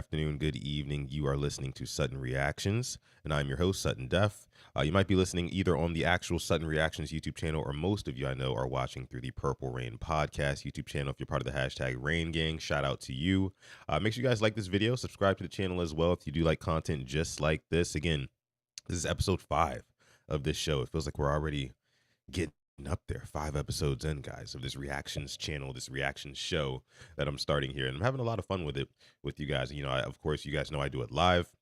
afternoon, good evening. You are listening to Sutton Reactions, and I'm your host, SuttonDef. You might be listening either on the actual Sutton Reactions YouTube channel, or most of you I know are watching through the Purple Rain Podcast YouTube channel. If you're part of the hashtag Rain Gang, shout out to you. Make sure you guys like this video, subscribe to the channel as well if you do like content just like this. Again, this is episode 5 of this show. It feels like we're already getting up there, 5 episodes in, guys, of this reactions channel, this reactions show that I'm starting here, and I'm having a lot of fun with it with you guys. You know, of course, you guys know I do it live,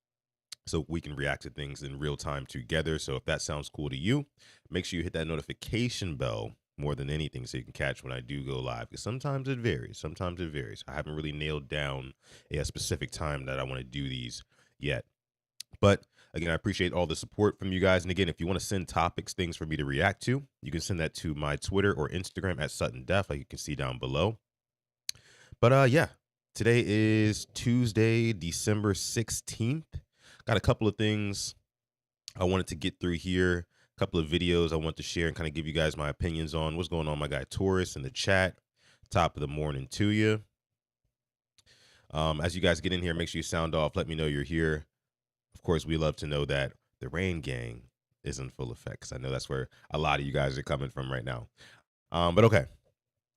so we can react to things in real time together. So if that sounds cool to you, make sure you hit that notification bell more than anything so you can catch when I do go live, because sometimes it varies. I haven't really nailed down a specific time that I want to do these yet. But again, I appreciate all the support from you guys. And again, if you want to send topics, things for me to react to, you can send that to my Twitter or Instagram at SuttonDef, like you can see down below. But yeah, today is Tuesday, December 16th. Got a couple of things I wanted to get through here, a couple of videos I want to share and kind of give you guys my opinions on what's going on. My guy Taurus in the chat, top of the morning to you. As you guys get in here, make sure you sound off. Let me know you're here. Of course, we love to know that the Rain Gang is in full effect, because I know that's where a lot of you guys are coming from right now. But okay,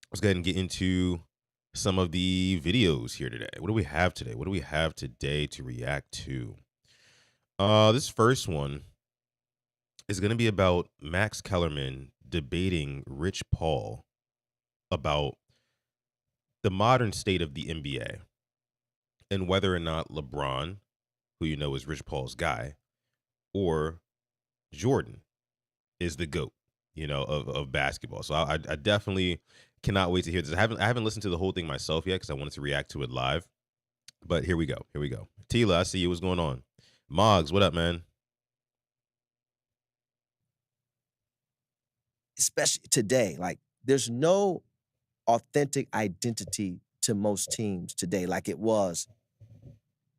let's go ahead and get into some of the videos here today. What do we have today? What do we have today to react to? This first one is going to be about Max Kellerman debating Rich Paul about the modern state of the NBA and whether or not LeBron, who you know is Rich Paul's guy, or Jordan is the GOAT, you know, of basketball. So I definitely cannot wait to hear this. I haven't listened to the whole thing myself yet because I wanted to react to it live. But here we go. Here we go. Tila, I see you. What's going on? Moggs, what up, man? Especially today, like there's no authentic identity to most teams today like it was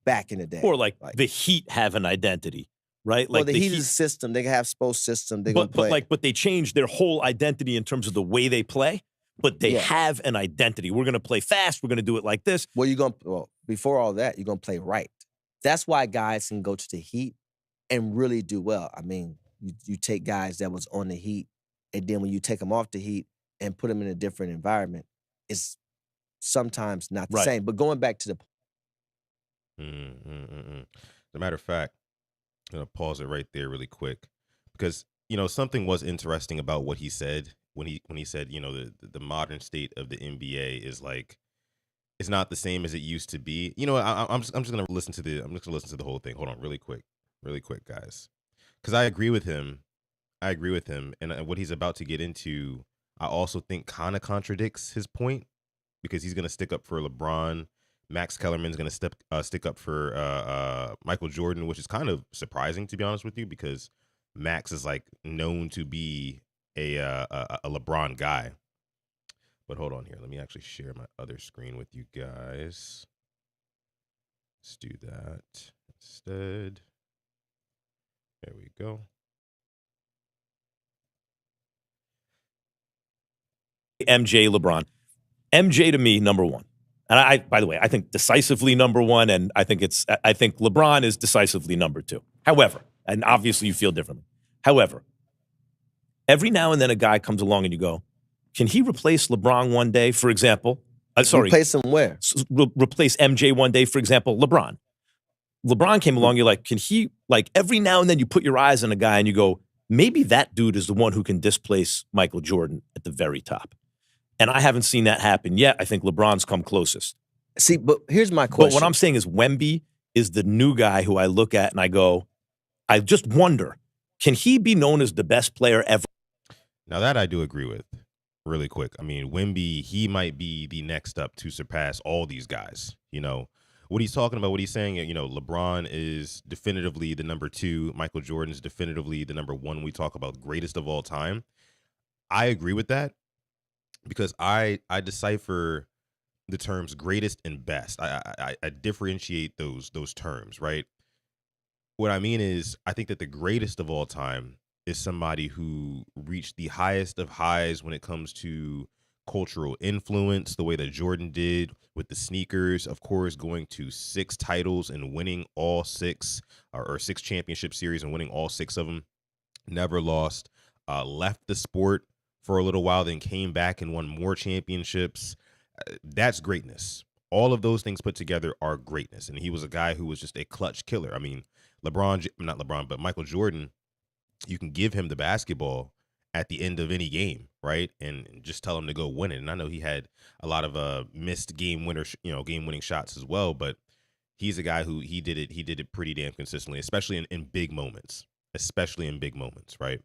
back in the day. Or like the Heat have an identity, right? Well, Like the Heat is a system. They have sports system. They're gonna play. But they changed their whole identity in terms of the way they play. But they have an identity. We're gonna play fast. We're gonna do it like this. Well, before all that, you're gonna play right. That's why guys can go to the Heat and really do well. I mean, you take guys that was on the Heat, and then when you take them off the Heat and put them in a different environment, it's sometimes not the same. But going back to the As a matter of fact, I'm gonna pause it right there really quick, because you know something was interesting about what he said when he said, you know, the modern state of the NBA is like, it's not the same as it used to be. You know, I'm just gonna listen to the whole thing. Hold on, really quick, guys, because I agree with him. And what he's about to get into, I also think kind of contradicts his point, because he's gonna stick up for LeBron. Max Kellerman's gonna stick up for Michael Jordan, which is kind of surprising, to be honest with you, because Max is like known to be a LeBron guy. But hold on here. Let me actually share my other screen with you guys. Let's do that instead. There we go. MJ, LeBron. MJ to me, number one. And by the way, I think decisively number one, and I think LeBron is decisively number 2. However, and obviously you feel differently. However, every now and then a guy comes along and you go, can he replace LeBron one day, for example? Replace him where? Replace MJ one day, for example, LeBron. LeBron came along, you're like, can he, like every now and then you put your eyes on a guy and you go, maybe that dude is the one who can displace Michael Jordan at the very top. And I haven't seen that happen yet. I think LeBron's come closest. See, but here's my question. But what I'm saying is Wemby is the new guy who I look at and I go, I just wonder, can he be known as the best player ever? Now that I do agree with. Really quick. I mean, Wemby, he might be the next up to surpass all these guys. You know, what he's talking about, what he's saying, you know, LeBron is definitively the number 2. Michael Jordan is definitively the number 1 when we talk about greatest of all time. I agree with that, because I decipher the terms greatest and best. I differentiate those terms, right? What I mean is, I think that the greatest of all time is somebody who reached the highest of highs when it comes to cultural influence, the way that Jordan did with the sneakers, of course, going to 6 titles and winning all 6 or 6 championship series and winning all 6 of them, never lost, left the sport for a little while, then came back and won more championships. That's greatness. All of those things put together are greatness. And he was a guy who was just a clutch killer. I mean, not LeBron, but Michael Jordan, you can give him the basketball at the end of any game, right? And just tell him to go win it. And I know he had a lot of missed game winning shots as well, but he's a guy who he did it pretty damn consistently, especially in big moments. Right?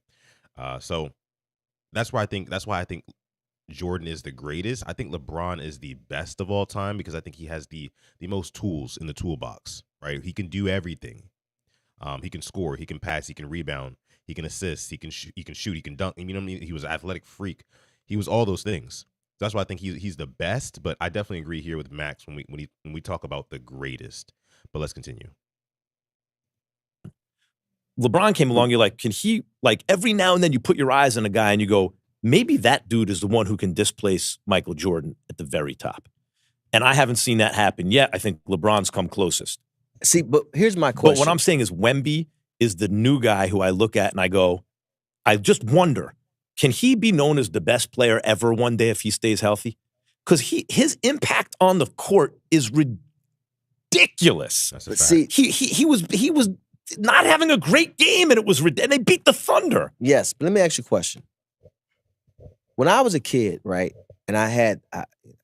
So that's why I think Jordan is the greatest. I think LeBron is the best of all time because I think he has the most tools in the toolbox, right? He can do everything. He can score, he can pass, he can rebound, he can assist, he can shoot, he can dunk. You know what I mean? He was an athletic freak. He was all those things. That's why I think he's the best. But I definitely agree here with Max when we talk about the greatest. But let's continue. LeBron came along, you're like, can he, like, every now and then you put your eyes on a guy and you go, maybe that dude is the one who can displace Michael Jordan at the very top. And I haven't seen that happen yet. I think LeBron's come closest. See, but here's my question. But what I'm saying is Wemby is the new guy who I look at and I go, I just wonder, can he be known as the best player ever one day if he stays healthy? Because his impact on the court is ridiculous. That's a fact. See, He was not having a great game, and and they beat the Thunder. yes, but let me ask you a question. When I was a kid, right, and I had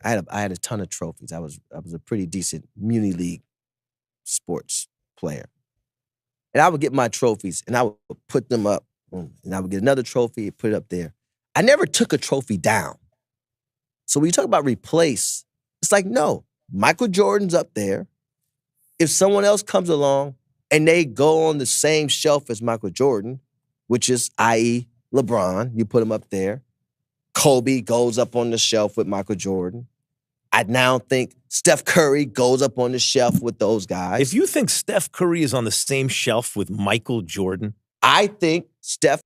a ton of trophies. I was a pretty decent Muni League sports player, and I would get my trophies and I would put them up, and I would get another trophy and put it up there. I never took a trophy down. So when you talk about replace, it's like, no, Michael Jordan's up there. If someone else comes along and they go on the same shelf as Michael Jordan, which is, i.e., LeBron, you put him up there. Kobe goes up on the shelf with Michael Jordan. I now think Steph Curry goes up on the shelf with those guys. If you think Steph Curry is on the same shelf with Michael Jordan, I think Steph.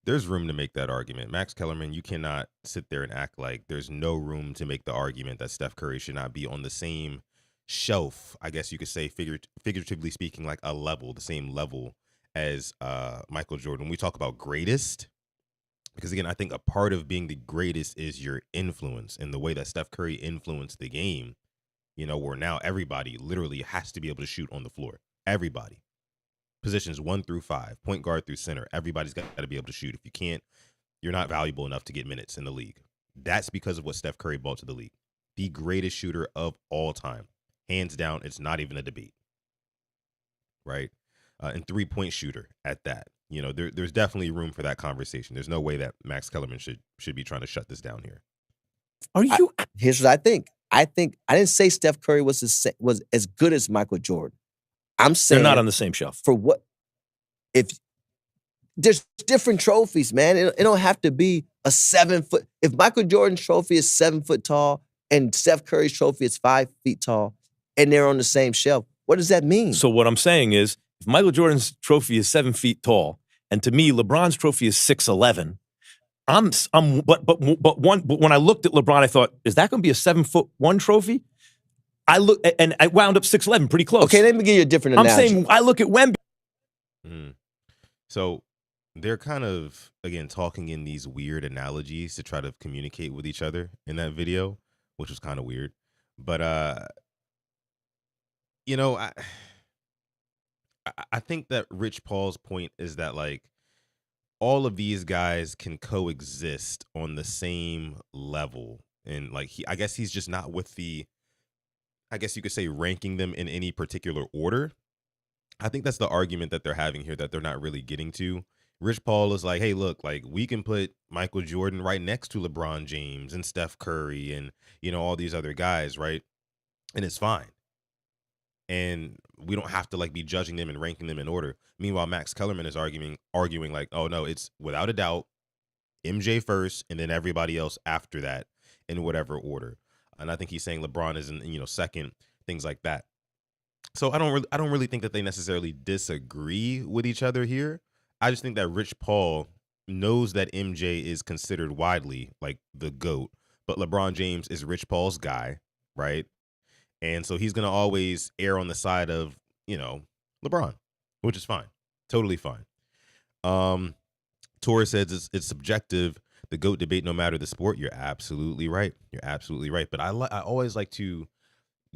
There's room to make that argument. Max Kellerman, you cannot sit there and act like there's no room to make the argument that Steph Curry should not be on the same shelf, I guess you could say, figuratively speaking, like the same level as Michael Jordan. When we talk about greatest, because again, I think a part of being the greatest is your influence and the way that Steph Curry influenced the game, where now everybody literally has to be able to shoot on the floor. Everybody. Positions 1 through 5, point guard through center. Everybody's got to be able to shoot. If you can't, you're not valuable enough to get minutes in the league. That's because of what Steph Curry brought to the league. The greatest shooter of all time. Hands down, it's not even a debate. Right? And 3-point shooter at that. There's definitely room for that conversation. There's no way that Max Kellerman should be trying to shut this down here. Here's what I think. I didn't say Steph Curry was as good as Michael Jordan. I'm saying they're not on the same shelf. For what? If there's different trophies, man. It don't have to be a 7-foot. If Michael Jordan's trophy is 7 foot tall and Steph Curry's trophy is 5 feet tall, and they're on the same shelf, what does that mean? So what I'm saying is, if Michael Jordan's trophy is 7 feet tall, and to me LeBron's trophy is 6'11", but when I looked at LeBron, I thought, is that going to be a 7'1" trophy? I look and I wound up 6'11", pretty close. Okay, let me give you a different analogy. I'm saying I look at Wemby. So they're kind of, again, talking in these weird analogies to try to communicate with each other in that video, which was kind of weird. But I think that Rich Paul's point is that, like, all of these guys can coexist on the same level. And, like, I guess he's just not with I guess you could say ranking them in any particular order. I think that's the argument that they're having here that they're not really getting to. Rich Paul is like, hey, look, like, we can put Michael Jordan right next to LeBron James and Steph Curry and, all these other guys, right? And it's fine. And we don't have to, like, be judging them and ranking them in order. Meanwhile, Max Kellerman is arguing like, oh, no, it's without a doubt MJ first and then everybody else after that in whatever order. And I think he's saying LeBron is in, second, things like that. So I don't really think that they necessarily disagree with each other here. I just think that Rich Paul knows that MJ is considered widely like the GOAT, but LeBron James is Rich Paul's guy, right? And so he's going to always err on the side of, LeBron, which is fine. Totally fine. Torres says it's subjective, the GOAT debate, no matter the sport. You're absolutely right. You're absolutely right. But I always like to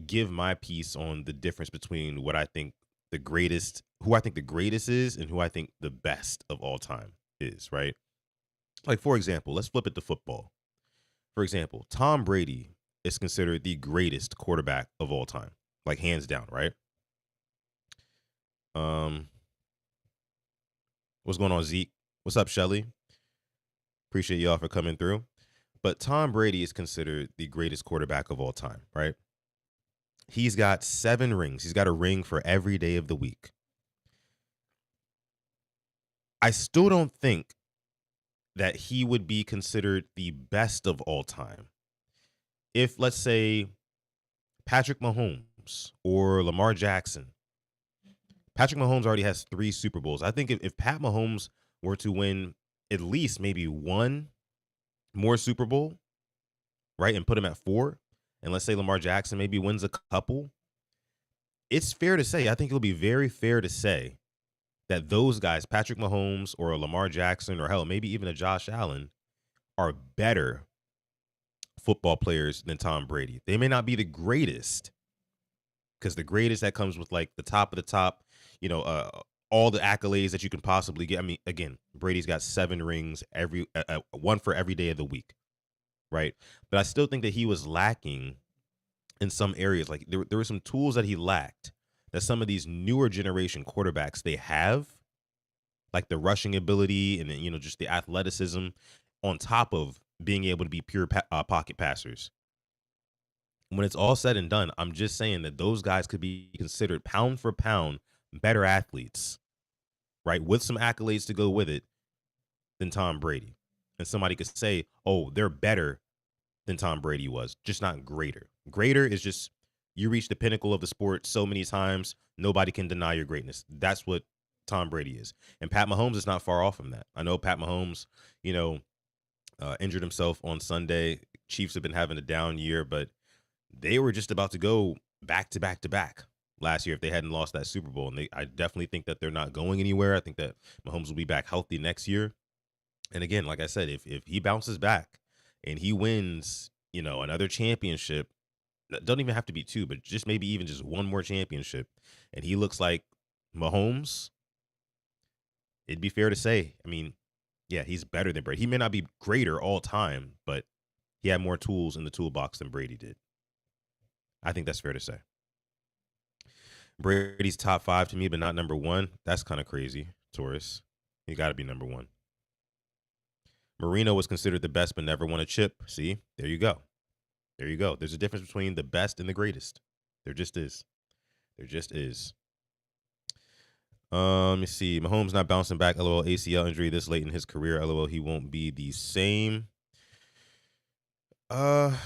give my piece on the difference between what I think the greatest, who I think the greatest is, and who I think the best of all time is, right? Like, for example, let's flip it to football. For example, Tom Brady is considered the greatest quarterback of all time, like hands down, right? What's going on, Zeke? What's up, Shelly? Appreciate y'all for coming through. But Tom Brady is considered the greatest quarterback of all time, right? He's got 7 rings. He's got a ring for every day of the week. I still don't think that he would be considered the best of all time if, let's say, Patrick Mahomes or Lamar Jackson. Patrick Mahomes already has 3 Super Bowls. I think if Pat Mahomes were to win at least maybe 1 more Super Bowl, right, and put him at 4, and let's say Lamar Jackson maybe wins a couple, it's fair to say, I think it'll be very fair to say that those guys, Patrick Mahomes or a Lamar Jackson, or hell, maybe even a Josh Allen, are better football players than Tom Brady. They may not be the greatest, because the greatest, that comes with like the top of the top, all the accolades that you can possibly get. I mean, again, Brady's got 7 rings, every 1 for every day of the week, right? But I still think that he was lacking in some areas. Like there were some tools that he lacked that some of these newer generation quarterbacks, they have, like the rushing ability and just the athleticism, on top of being able to be pure pocket passers. When it's all said and done, I'm just saying that those guys could be considered pound for pound better athletes, right, with some accolades to go with it, than Tom Brady. And somebody could say, oh, they're better than Tom Brady was, just not greater. Greater is just, you reach the pinnacle of the sport so many times, nobody can deny your greatness. That's what Tom Brady is. And Pat Mahomes is not far off from that. I know Pat Mahomes, injured himself on Sunday. Chiefs have been having a down year, but they were just about to go back to back to back last year if they hadn't lost that Super Bowl. And I definitely think that they're not going anywhere. I think that Mahomes will be back healthy next year. And again, like I said, if he bounces back and he wins, another championship, doesn't even have to be 2, but just maybe even just 1 more championship, and he looks like Mahomes, it'd be fair to say, I mean, yeah, he's better than Brady. He may not be greater all time, but he had more tools in the toolbox than Brady did. I think that's fair to say. Brady's top 5 to me, but not number 1. That's kind of crazy, Taurus. You got to be number 1. Marino was considered the best, but never won a chip. See, there you go. There you go. There's a difference between the best and the greatest. There just is. There just is. Let me see. Mahomes not bouncing back. LOL, ACL injury this late in his career. LOL, he won't be the same. Didn't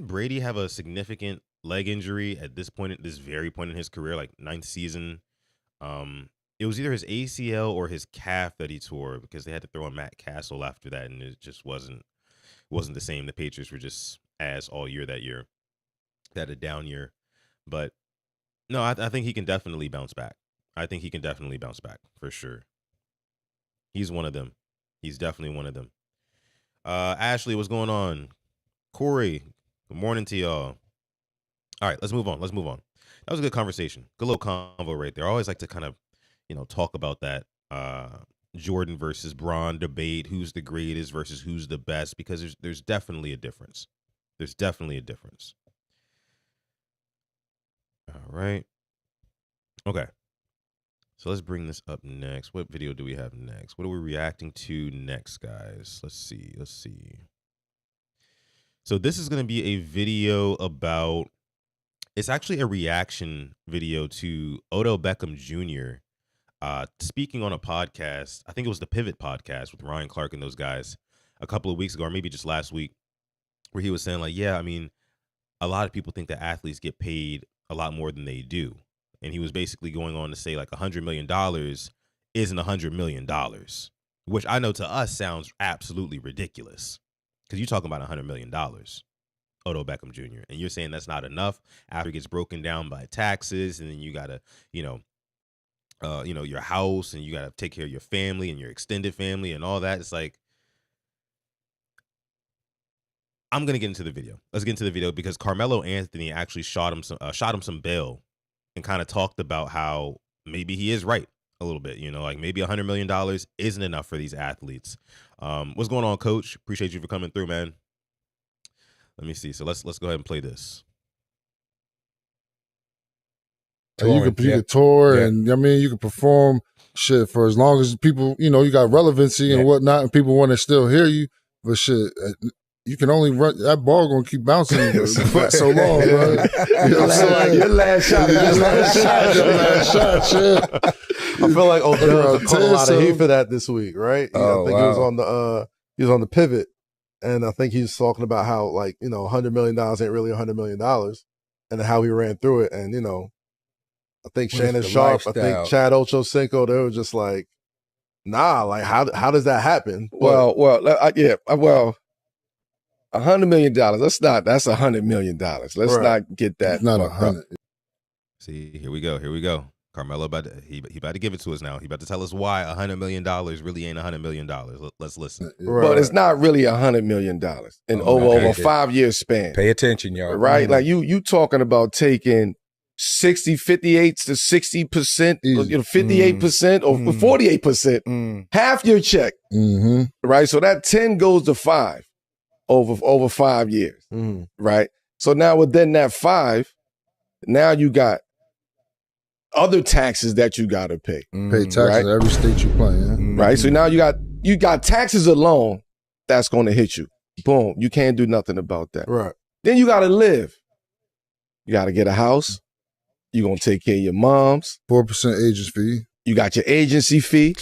Brady have a significant leg injury at this very point in his career, like 9th season? It was either his ACL or his calf that he tore, because they had to throw in Matt Castle after that, and it just wasn't the same. The Patriots were just ass all year that year. They had a down year. But no, I think he can definitely bounce back. I think he can definitely bounce back for sure. He's one of them. He's definitely one of them. Ashley, what's going on? Corey, good morning to y'all. All right, let's move on. That was a good conversation. Good little convo right there. I always like to kind of, talk about that Jordan versus Bron debate, who's the greatest versus who's the best, because there's definitely a difference. There's definitely a difference. All right. Okay. So let's bring this up next. What video do we have next? What are we reacting to next, guys? Let's see. So this is going to be a video about, it's actually a reaction video to Odell Beckham Jr. Speaking on a podcast. I think it was the Pivot podcast with Ryan Clark and those guys a couple of weeks ago, or maybe just last week, where he was saying like, yeah, I mean, a lot of people think that athletes get paid a lot more than they do. And he was basically going on to say like $100 million isn't $100 million, which I know to us sounds absolutely ridiculous, Because you're talking about $100 million, Odell Beckham Jr., and you're saying that's not enough after it gets broken down by taxes, and then you got to, your house, and you got to take care of your family and your extended family and all that. It's like, I'm gonna get into the video. Let's get into the video because Carmelo Anthony actually shot him some bail and kind of talked about how maybe he is right a little bit. Like maybe $100 million isn't enough for these athletes. What's going on, Coach? Appreciate you for coming through, man. Let me see. So let's go ahead and play this. You can tour, and I mean, you can perform shit for as long as people, you got relevancy and whatnot, and people want to still hear you. But shit, you can only run that ball gonna keep bouncing for so long, bro. Your last shot, shit. I feel like Odell caught a lot of heat for that this week, right? I think he was on the pivot, and I think he's talking about how $100 million ain't really $100 million, and how he ran through it, and I think Shannon Sharp, I think Chad Ochocinco, they were just like, nah, like how does that happen? Well, $100 million. That's $100 million. Let's not get that. It's not 100. See, here we go. Carmelo he about to give it to us now. He about to tell us why $100 million really ain't $100 million. Let's listen. But it's not really $100 million in over a 5-year span. Pay attention, y'all. Right? Like you talking about taking 58 to 60%, 58% or 48%, half your check. Right? So that 10 goes to 5 over 5 years. Right? So now within that 5, now you got other taxes that you got to pay. Pay taxes in every state you play in. Right? So now you got taxes alone that's going to hit you. Boom. You can't do nothing about that. Right. Then you got to live. You got to get a house. You're going to take care of your moms. 4% agency fee. You got your agency fee,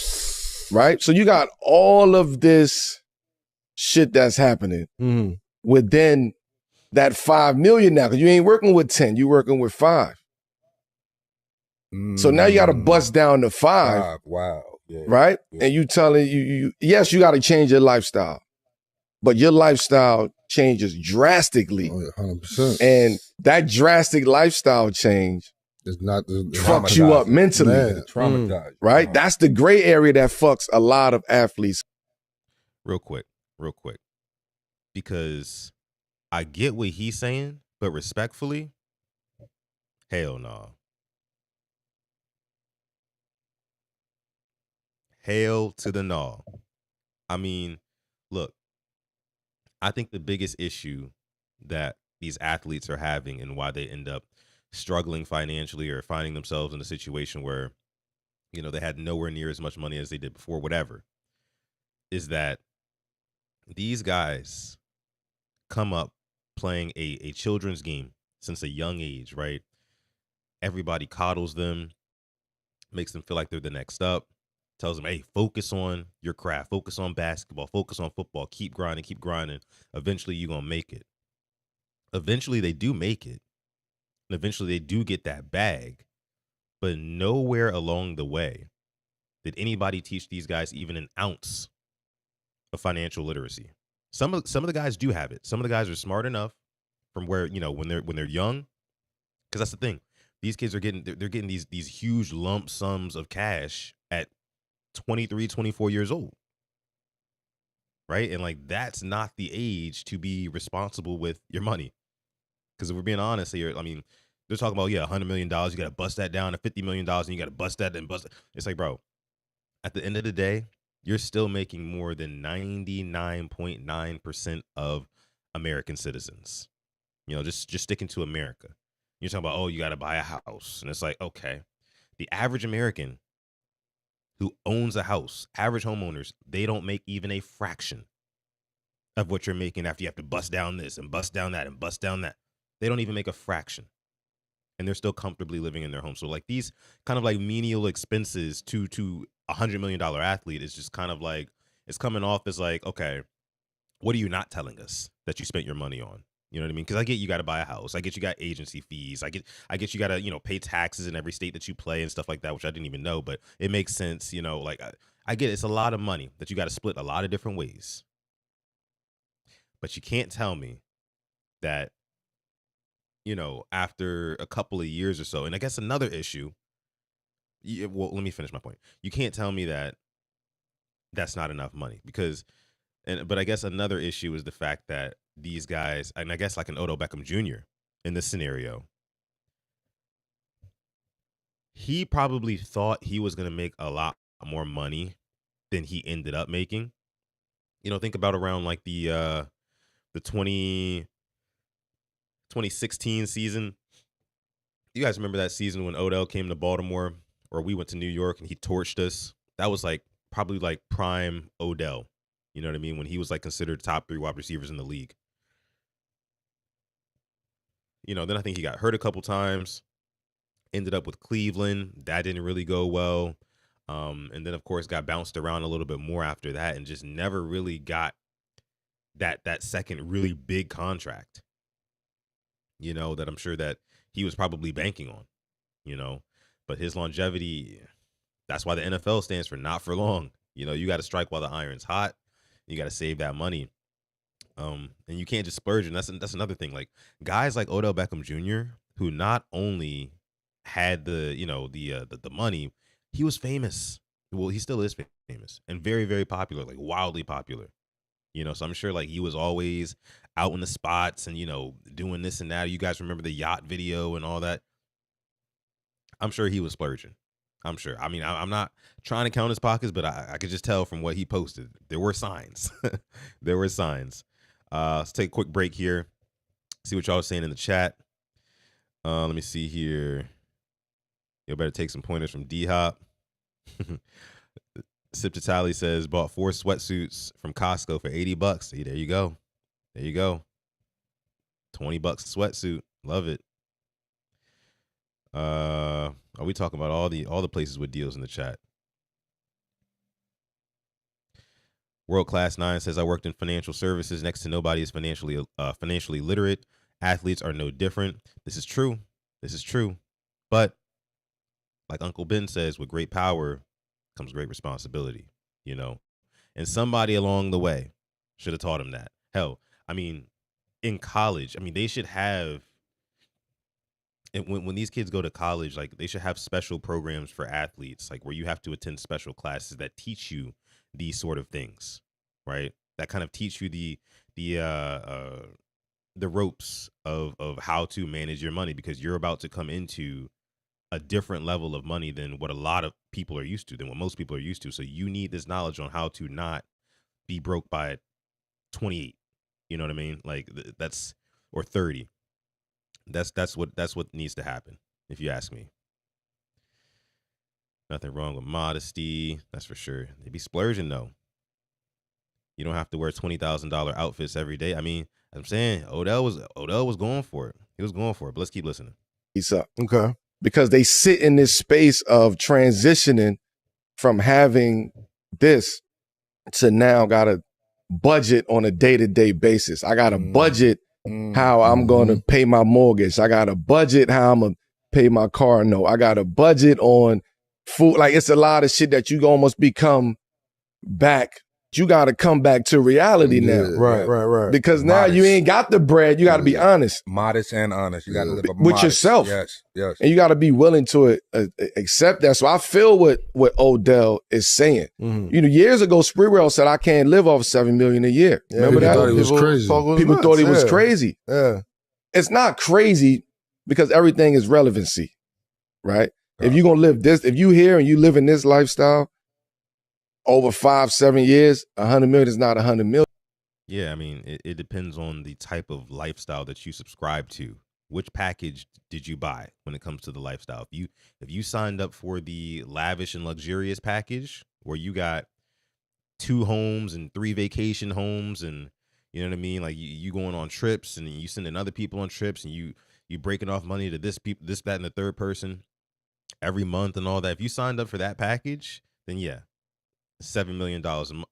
right? So you got all of this shit that's happening within that $5 million now, because you ain't working with 10, you working with 5. So now you got to bust down to 5. Wow. Yeah. Right? Yeah. And you telling you yes, you got to change your lifestyle, but your lifestyle changes drastically. 100%. And that drastic lifestyle change fucks you up mentally. Traumatized. Right? That's the gray area that fucks a lot of athletes. Real quick. Because I get what he's saying, but respectfully, hell no. Hell to the no. I mean, look, I think the biggest issue that these athletes are having and why they end up struggling financially or finding themselves in a situation where, they had nowhere near as much money as they did before, whatever, is that these guys come up playing a children's game since a young age, right? Everybody coddles them, makes them feel like they're the next up, tells them, hey, focus on your craft, focus on basketball, focus on football, keep grinding. Eventually you're going to make it. Eventually they do make it. And eventually they do get that bag. But nowhere along the way did anybody teach these guys even an ounce of financial literacy. Some of the guys do have it. Some of the guys are smart enough from where, when they're young, because that's the thing. These kids are getting these huge lump sums of cash at 23, 24 years old. Right? And like, that's not the age to be responsible with your money. Because if we're being honest here, I mean, they're talking about, $100 million. You got to bust that down to $50 million and you got to bust that and bust it. It's like, bro, at the end of the day, you're still making more than 99.9% of American citizens. Just sticking to America. You're talking about, you got to buy a house. And it's like, okay, the average American who owns a house, average homeowners, they don't make even a fraction of what you're making after you have to bust down this and bust down that and bust down that. They don't even make a fraction. And they're still comfortably living in their home. So like these kind of like menial expenses to $100 million athlete is just kind of like, it's coming off as like, okay, what are you not telling us that you spent your money on? You know what I mean? Because I get you got to buy a house. I get you got agency fees. I get you got to, pay taxes in every state that you play and stuff like that, which I didn't even know, but it makes sense. Like I get it's a lot of money that you got to split a lot of different ways. But you can't tell me that, after a couple of years or so, and I guess another issue, well, let me finish my point. You can't tell me that that's not enough money but I guess another issue is the fact that these guys, and I guess like an Odell Beckham Jr. in this scenario, he probably thought he was going to make a lot more money than he ended up making. Think about around like the 2016 season. You guys remember that season when Odell came to Baltimore, or we went to New York and he torched us? That was like probably like prime Odell. You know what I mean? When he was like considered top 3 wide receivers in the league. Then I think he got hurt a couple times. Ended up with Cleveland. That didn't really go well. And then, of course, got bounced around a little bit more after that and just never really got that second really big contract, that I'm sure that he was probably banking on, But his longevity, that's why the NFL stands for not for long. You got to strike while the iron's hot. You got to save that money. And you can't just splurge. And that's another thing. Like guys like Odell Beckham Jr., who not only had the money, he was famous. Well, he still is famous and very, very popular, like wildly popular. So I'm sure like he was always out in the spots and, doing this and that. You guys remember the yacht video and all that? I'm sure he was splurging. I'm sure. I mean, I'm not trying to count his pockets, but I could just tell from what he posted. There were signs. There were signs. Let's take a quick break here. See what y'all are saying in the chat. Let me see here. You better take some pointers from D-Hop. Sip to Tally says, bought 4 sweatsuits from Costco for $80. See, there you go. There you go. $20 a sweatsuit. Love it. Are we talking about all the places with deals in the chat? World Class 9 says, I worked in financial services. Next to nobody is financially literate. Athletes are no different. This is true. This is true. But like Uncle Ben says, with great power comes great responsibility, and somebody along the way should have taught him that. Hell, I mean, in college, they should have, and when these kids go to college, like they should have special programs for athletes, like where you have to attend special classes that teach you these sort of things, right? That kind of teach you the ropes of how to manage your money, because you're about to come into a different level of money than what a lot of people are used to, than what most people are used to. So you need this knowledge on how to not be broke by 28. You know what I mean? Like that's, or 30. That's what needs to happen, if you ask me. Nothing wrong with modesty, that's for sure. They be splurging though. You don't have to wear $20,000 outfits every day. I mean, I'm saying Odell was going for it. He was going for it. But let's keep listening. He's up. Okay. Because they sit in this space of transitioning from having this to now got to budget on a day-to-day basis. I got to budget how I'm going to pay my mortgage. I got to budget how I'm going to pay my car note. I got to budget on food. Like, it's a lot of shit that you almost become back. You got to come back to reality now. Right. Because now you ain't got the bread. You got to be honest. Modest and honest. You got to live up with yourself. Yes. And you got to be willing to accept that. So I feel what Odell is saying. Years ago, Spreewell said, I can't live off $7 million a year. Yeah, remember that? Thought he was crazy. People thought he was crazy. Yeah. It's not crazy because everything is relevancy, right? If you're going to live this, if you here and you live in this lifestyle, over 5-7 years, 100 million is not 100 million. Yeah, I mean, it depends on the type of lifestyle that you subscribe to. Which package did you buy when it comes to the lifestyle? If you signed up for the lavish and luxurious package, where you got 2 homes and 3 vacation homes, and you know what I mean, like you going on trips and you sending other people on trips, and you breaking off money to this, that, and the third person every month and all that. If you signed up for that package, then yeah, $7 million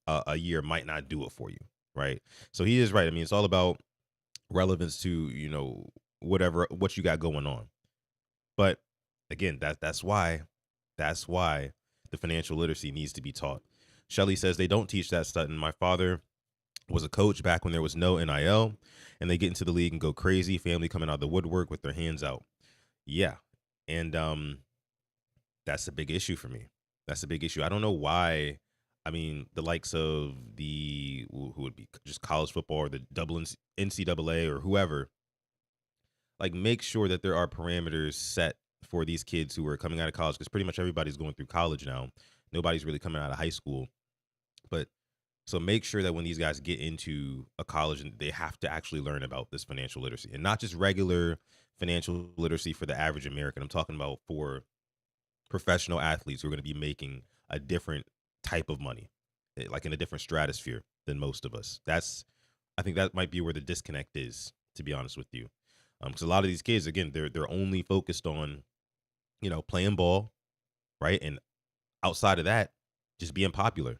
a year might not do it for you, right? So he is right. I mean, it's all about relevance to, what you got going on. But again, that's why the financial literacy needs to be taught. Shelly says they don't teach that, Sutton. My father was a coach back when there was no NIL, and they get into the league and go crazy, family coming out of the woodwork with their hands out. Yeah. And that's a big issue for me. That's a big issue. I don't know why. I mean, the likes of who would be just college football or the Dublin NCAA or whoever, like, make sure that there are parameters set for these kids who are coming out of college, because pretty much everybody's going through college now. Nobody's really coming out of high school. But so make sure that when these guys get into a college, they have to actually learn about this financial literacy, and not just regular financial literacy for the average American. I'm talking about for professional athletes who are going to be making a different type of money, like in a different stratosphere than most of us. I think that might be where the disconnect is, to be honest with you. Because a lot of these kids, again, they're only focused on, playing ball, right? And outside of that, just being popular.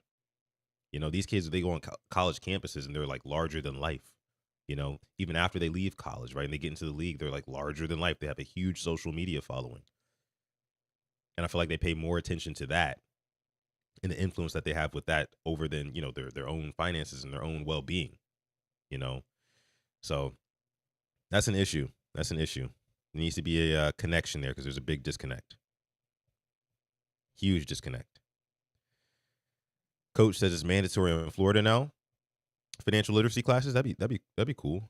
These kids, they go on college campuses and they're like larger than life. Even after they leave college, right, and they get into the league, they're like larger than life. They have a huge social media following. And I feel like they pay more attention to that and the influence that they have with that over than, their own finances and their own well-being, So that's an issue. That's an issue. There needs to be a connection there, because there's a big disconnect. Huge disconnect. Coach says it's mandatory in Florida now. Financial literacy classes, that'd be cool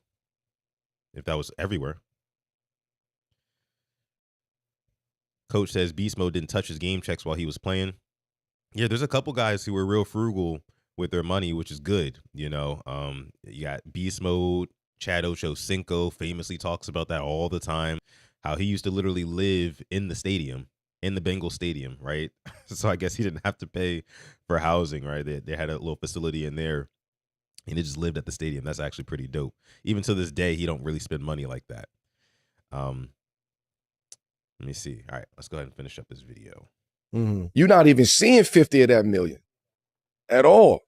if that was everywhere. Coach says Beast Mode didn't touch his game checks while he was playing. Yeah, there's a couple guys who were real frugal with their money, which is good. You got Beast Mode. Chad Ochocinco famously talks about that all the time, how he used to literally live in the stadium, in the Bengals stadium, right? So I guess he didn't have to pay for housing, right? They had a little facility in there, and he just lived at the stadium. That's actually pretty dope. Even to this day, he don't really spend money like that. Let me see. All right, let's go ahead and finish up this video. Mm-hmm. You're not even seeing 50 of that million at all.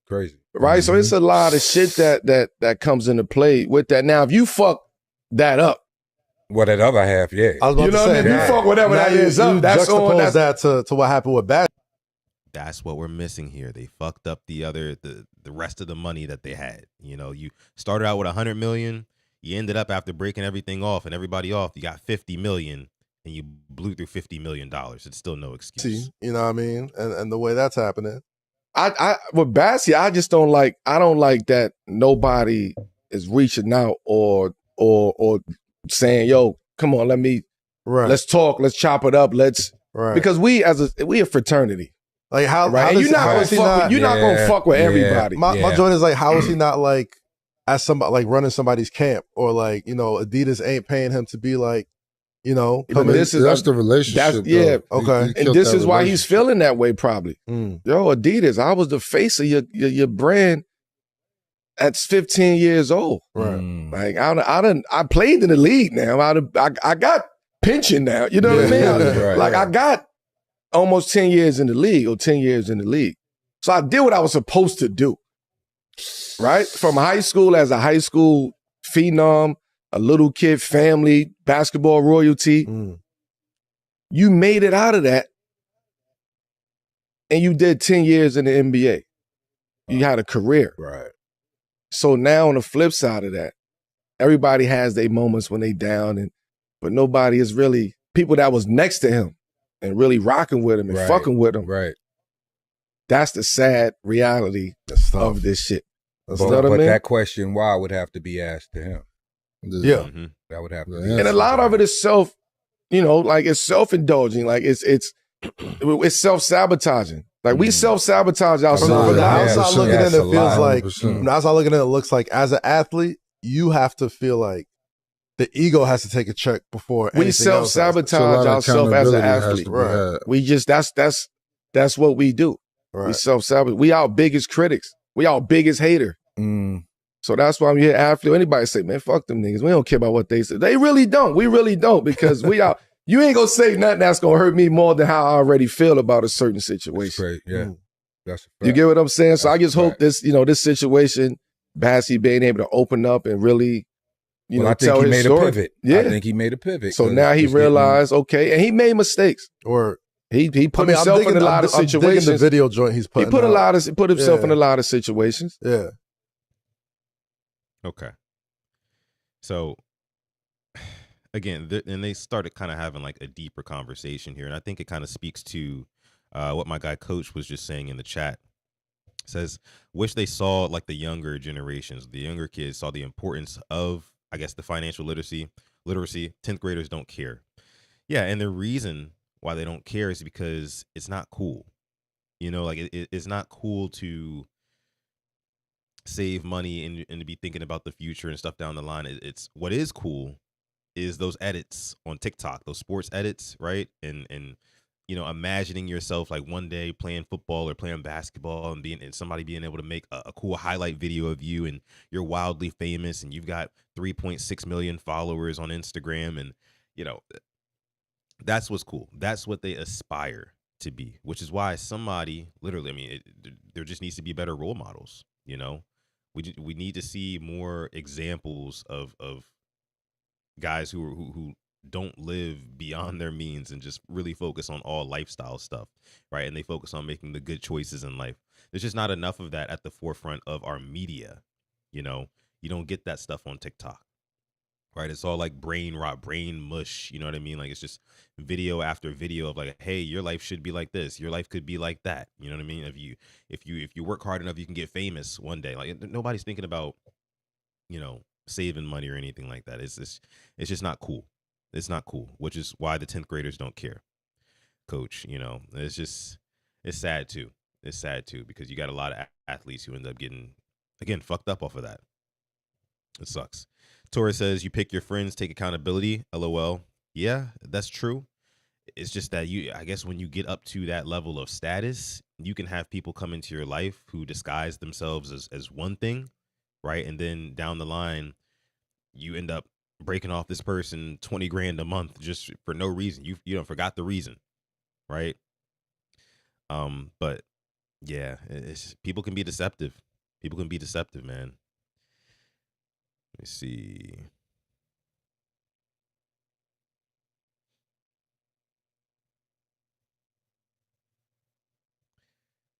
Crazy. Right? Mm-hmm. So it's a lot of shit that comes into play with that. Now, if you fuck that up, well, that other half, yeah. I was about to say, if you fuck whatever that is up, that's on. Juxtapose that to what happened with Bad. That's what we're missing here. They fucked up the rest of the money that they had. You started out with 100 million. You ended up, after breaking everything off and everybody off, you got 50 million. And you blew through $50 million. It's still no excuse. See, you know what I mean? And the way that's happening. I with Bassie, I don't like that nobody is reaching out or saying, yo, come on, let's talk, let's chop it up, because we a fraternity. Like how you're not gonna fuck with everybody. My joint is like, how is he not like as somebody like running somebody's camp, or like, Adidas ain't paying him to be like, that's the relationship. Okay. And this is why he's feeling that way, probably. Yo, Adidas, I was the face of your brand at 15 years old. Right. Like I played in the league now. I got pension now. You know what I mean? Right. I got almost 10 years in the league, or 10 years in the league. So I did what I was supposed to do. Right? From high school, as a high school phenom, a little kid family, basketball royalty. You made it out of that, and you did 10 years in the NBA. You had a career. Right. So now on the flip side of that, everybody has their moments when they down, but nobody is really, people that was next to him and really rocking with him and fucking with him. Right. That's the sad reality of this shit. But that question why would have to be asked to him. Yeah. Mm-hmm. That would have to be. And a lot of it is it's self-indulging. Like it's self-sabotaging. Like we self-sabotage ourselves. From the outside looking in, it feels like, from the outside looking in, it looks like as an athlete, you have to feel like the ego has to take a check before we self-sabotage ourselves as an athlete. Right. We just, that's what we do. Right. We self-sabotage. We our biggest critics. We our biggest hater. So that's why I'm here. Athlete, anybody say, man, fuck them niggas. We don't care about what they say. They really don't. We really don't, because you ain't gonna say nothing that's gonna hurt me more than how I already feel about a certain situation. That's great. Yeah. That's a fact. You get what I'm saying? So I just hope this situation, Bassie being able to open up and really, I tell think he his made story. a pivot. Yeah. I think he made a pivot. So now he realized, okay, and he made mistakes. Or he put himself in a lot of situations. The video joint he's putting He put himself in a lot of situations. Yeah. Okay. So again, and they started kind of having like a deeper conversation here, and I think it kind of speaks to what my guy Coach was just saying in the chat. Says, wish they saw like the younger generations, the younger kids saw the importance of, I guess, the financial literacy. 10th graders don't care. Yeah, and the reason why they don't care is because it's not cool. You know, like it's not cool to save money and to be thinking about the future and stuff down the line. It's what is cool is those edits on TikTok, those sports edits, right? And you know, imagining yourself like one day playing football or playing basketball and somebody being able to make a cool highlight video of you and you're wildly famous and you've got 3.6 million followers on Instagram, and you know, that's what's cool. That's what they aspire to be, which is why somebody literally, I mean, there just needs to be better role models. You know, we need to see more examples of guys who don't live beyond their means and just really focus on all lifestyle stuff, right? And they focus on making the good choices in life. There's just not enough of that at the forefront of our media. You know, you don't get that stuff on TikTok, right? It's all like brain rot, brain mush. You know what I mean? Like it's just video after video of like, hey, your life should be like this. Your life could be like that. You know what I mean? If you work hard enough, you can get famous one day. Like nobody's thinking about, you know, saving money or anything like that. It's just not cool. It's not cool, which is why the 10th graders don't care. Coach, you know, it's sad too. It's sad too because you got a lot of athletes who end up getting, again, fucked up off of that. It sucks. Torres says, you pick your friends, take accountability. LOL. Yeah, that's true. It's just that I guess when you get up to that level of status, you can have people come into your life who disguise themselves as one thing, right? And then down the line, you end up breaking off this person 20 grand a month just for no reason. You forgot the reason, right? But yeah, people can be deceptive. People can be deceptive, man. Let me see.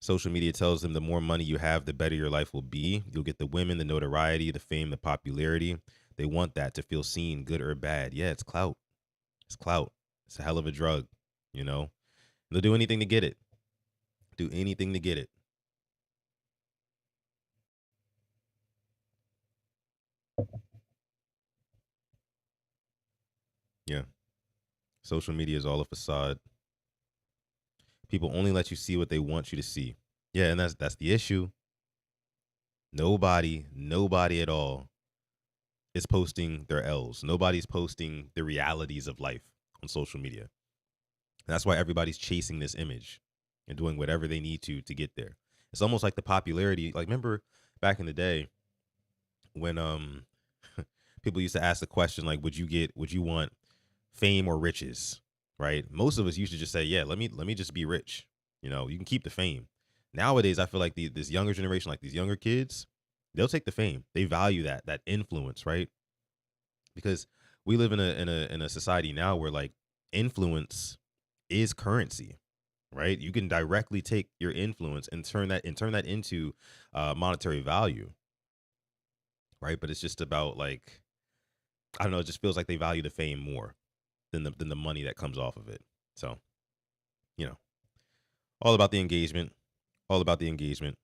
Social media tells them the more money you have, the better your life will be. You'll get the women, the notoriety, the fame, the popularity. They want that to feel seen, good or bad. Yeah, it's clout. It's clout. It's a hell of a drug, you know? They'll do anything to get it. Do anything to get it. Yeah. Social media is all a facade. People only let you see what they want you to see. Yeah, and that's the issue. Nobody at all is posting their L's. Nobody's posting the realities of life on social media. That's why everybody's chasing this image and doing whatever they need to get there. It's almost like the popularity. Like, remember back in the day when people used to ask the question like, would you want fame or riches? Right? Most of us used to just say, yeah, let me just be rich. You know, you can keep the fame. Nowadays, I feel like this younger generation, like these younger kids, they'll take the fame. They value that influence, right? Because we live in a society now where like influence is currency, right? You can directly take your influence and turn that into monetary value, right? But it's just about like, I don't know, it just feels like they value the fame more than the money that comes off of it. So, you know, all about the engagement, all about the engagement.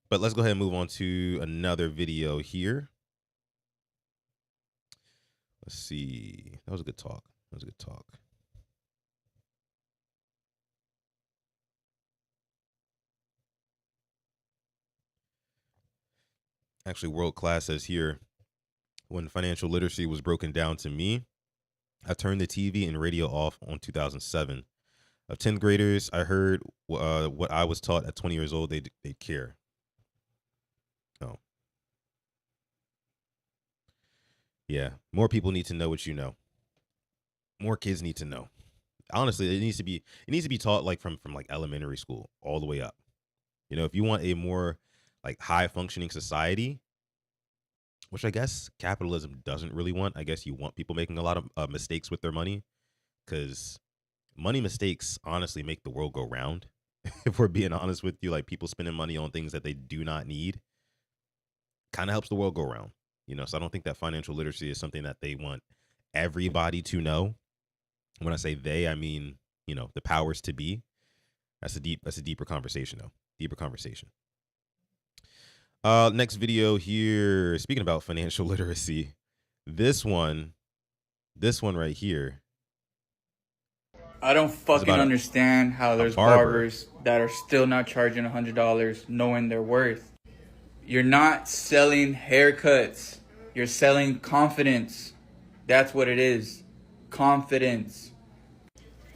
But let's go ahead and move on to another video here. Let's see. That was a good talk. That was a good talk. Actually, World Class says here, when financial literacy was broken down to me, I turned the TV and radio off on 2007. Of 10th graders, I heard what I was taught at 20 years old, they'd care. Oh. Yeah, more people need to know what you know. More kids need to know. Honestly, it needs to be taught like from like elementary school all the way up. You know, if you want a more like high functioning society, which I guess capitalism doesn't really want. I guess you want people making a lot of mistakes with their money, because money mistakes honestly make the world go round. If we're being honest with you, like people spending money on things that they do not need kind of helps the world go round. You know, so I don't think that financial literacy is something that they want everybody to know. When I say they, I mean, you know, the powers to be. That's a deeper conversation though. Deeper conversation. Next video here. Speaking about financial literacy, this one right here. I don't fucking understand how there's barbers that are still not charging $100 knowing their worth. You're not selling haircuts. You're selling confidence. That's what it is. Confidence.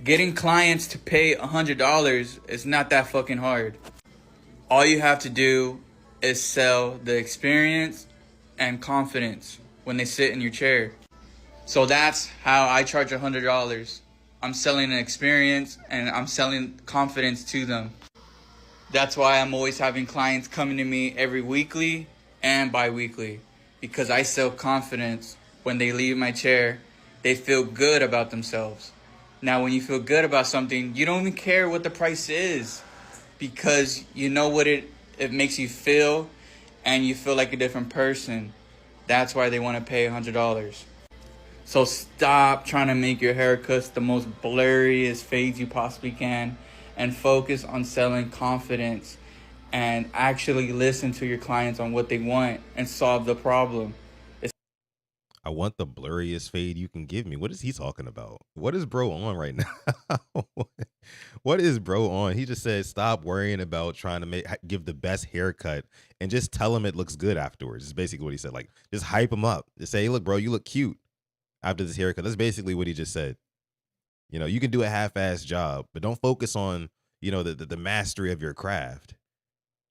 Getting clients to pay $100 is not that fucking hard. All you have to do is sell the experience and confidence when they sit in your chair. So that's how I charge $100. I'm selling an experience and I'm selling confidence to them. That's why I'm always having clients coming to me every weekly and bi-weekly, because I sell confidence. When they leave my chair, they feel good about themselves. Now, when you feel good about something, you don't even care what the price is, because you know what it makes you feel, and you feel like a different person. That's why they want to pay $100. So stop trying to make your haircuts the most blurriest fades you possibly can, and focus on selling confidence, and actually listen to your clients on what they want and solve the problem. I want the blurriest fade you can give me. What is he talking about? What is bro on right now? What is bro on? He just said stop worrying about trying to give the best haircut and just tell him it looks good afterwards. Is basically what he said. Like, just hype him up. Just say, hey, look, bro, you look cute after this haircut. That's basically what he just said. You know, you can do a half-assed job, but don't focus on, you know, the mastery of your craft.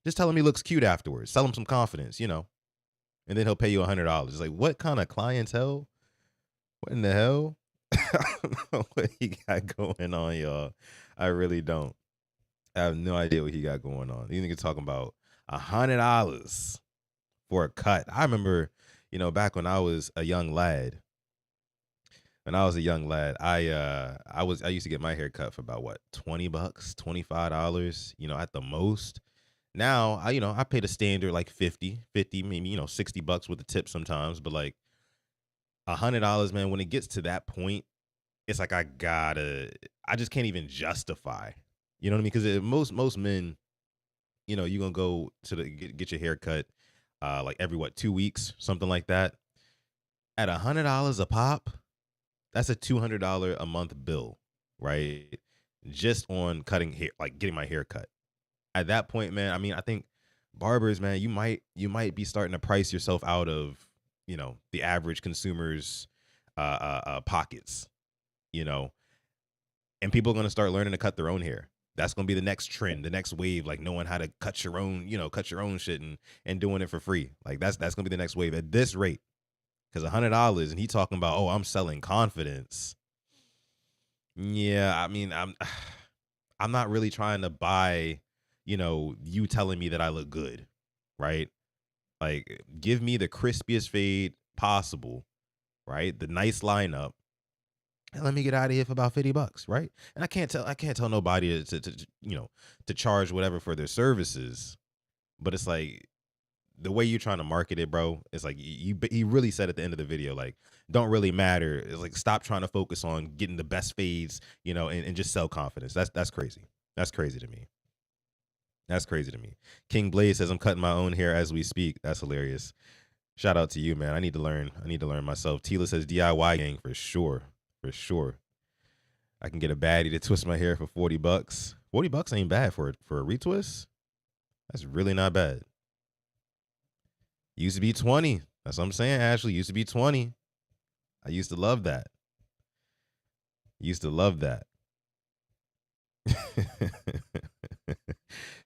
Just tell him he looks cute afterwards. Sell him some confidence, you know. And then he'll pay you $100. It's like, what kind of clientele? What in the hell? I don't know what he got going on, y'all. I really don't. I have no idea what he got going on. You niggas talking about $100 for a cut. I remember, you know, back when I was a young lad. When I was a young lad, I used to get my hair cut for about what, $20, $25, you know, at the most. Now, I pay the standard like 50, maybe, you know, $60 with the tip sometimes, but like $100, man, when it gets to that point, it's like I just can't even justify, you know what I mean? Because most men, you know, you're going to go to get your hair cut like every, 2 weeks, something like that. At $100 a pop, that's a $200 a month bill, right? Just on cutting hair, like getting my hair cut. At that point, man, I mean, I think barbers, man, you might be starting to price yourself out of, you know, the average consumer's pockets, you know, and people are going to start learning to cut their own hair. That's going to be the next trend, the next wave, like knowing how to cut your own shit and doing it for free. Like that's going to be the next wave at this rate, because $100 and he talking about, oh, I'm selling confidence. Yeah, I mean, I'm not really trying to buy, you know, you telling me that I look good, right? Like, give me the crispiest fade possible, right? The nice lineup, and let me get out of here for about $50, right? And I can't tell nobody to charge whatever for their services, but it's like the way you're trying to market it, bro. It's like he really said at the end of the video, like, don't really matter. It's like, stop trying to focus on getting the best fades, you know, and just sell confidence. That's crazy. That's crazy to me. That's crazy to me. King Blaze says, I'm cutting my own hair as we speak. That's hilarious. Shout out to you, man. I need to learn myself. Tila says DIY gang for sure. For sure. I can get a baddie to twist my hair for $40. $40 ain't bad for a retwist. That's really not bad. Used to be 20. That's what I'm saying, Ashley. Used to be 20. I used to love that.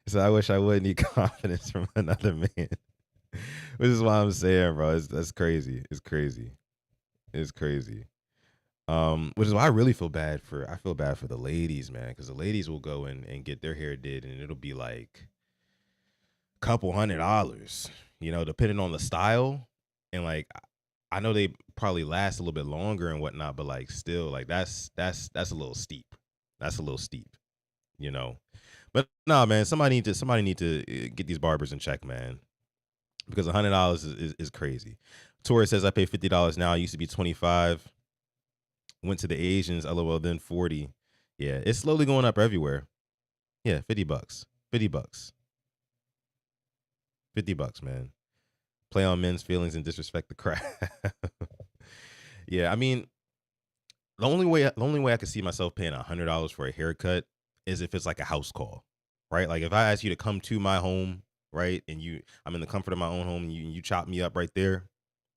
So I wish I would need confidence from another man. Which is why I'm saying, bro, that's crazy. It's crazy. Which is why I really feel bad for the ladies, man, because the ladies will go and get their hair did, and it'll be like a couple $100, you know, depending on the style. And like, I know they probably last a little bit longer and whatnot, but like still, like that's a little steep. That's a little steep, you know. But nah, man, somebody need to get these barbers in check, man, because $100 is crazy. Torres says I pay $50 now. I used to be 25. Went to the Asians, LOL, then 40. Yeah, it's slowly going up everywhere. Yeah, $50. $50. $50, man. Play on men's feelings and disrespect the crowd. Yeah, I mean, the only way I could see myself paying $100 for a haircut is if it's like a house call, right? Like if I ask you to come to my home, right, and I'm in the comfort of my own home, and you chop me up right there,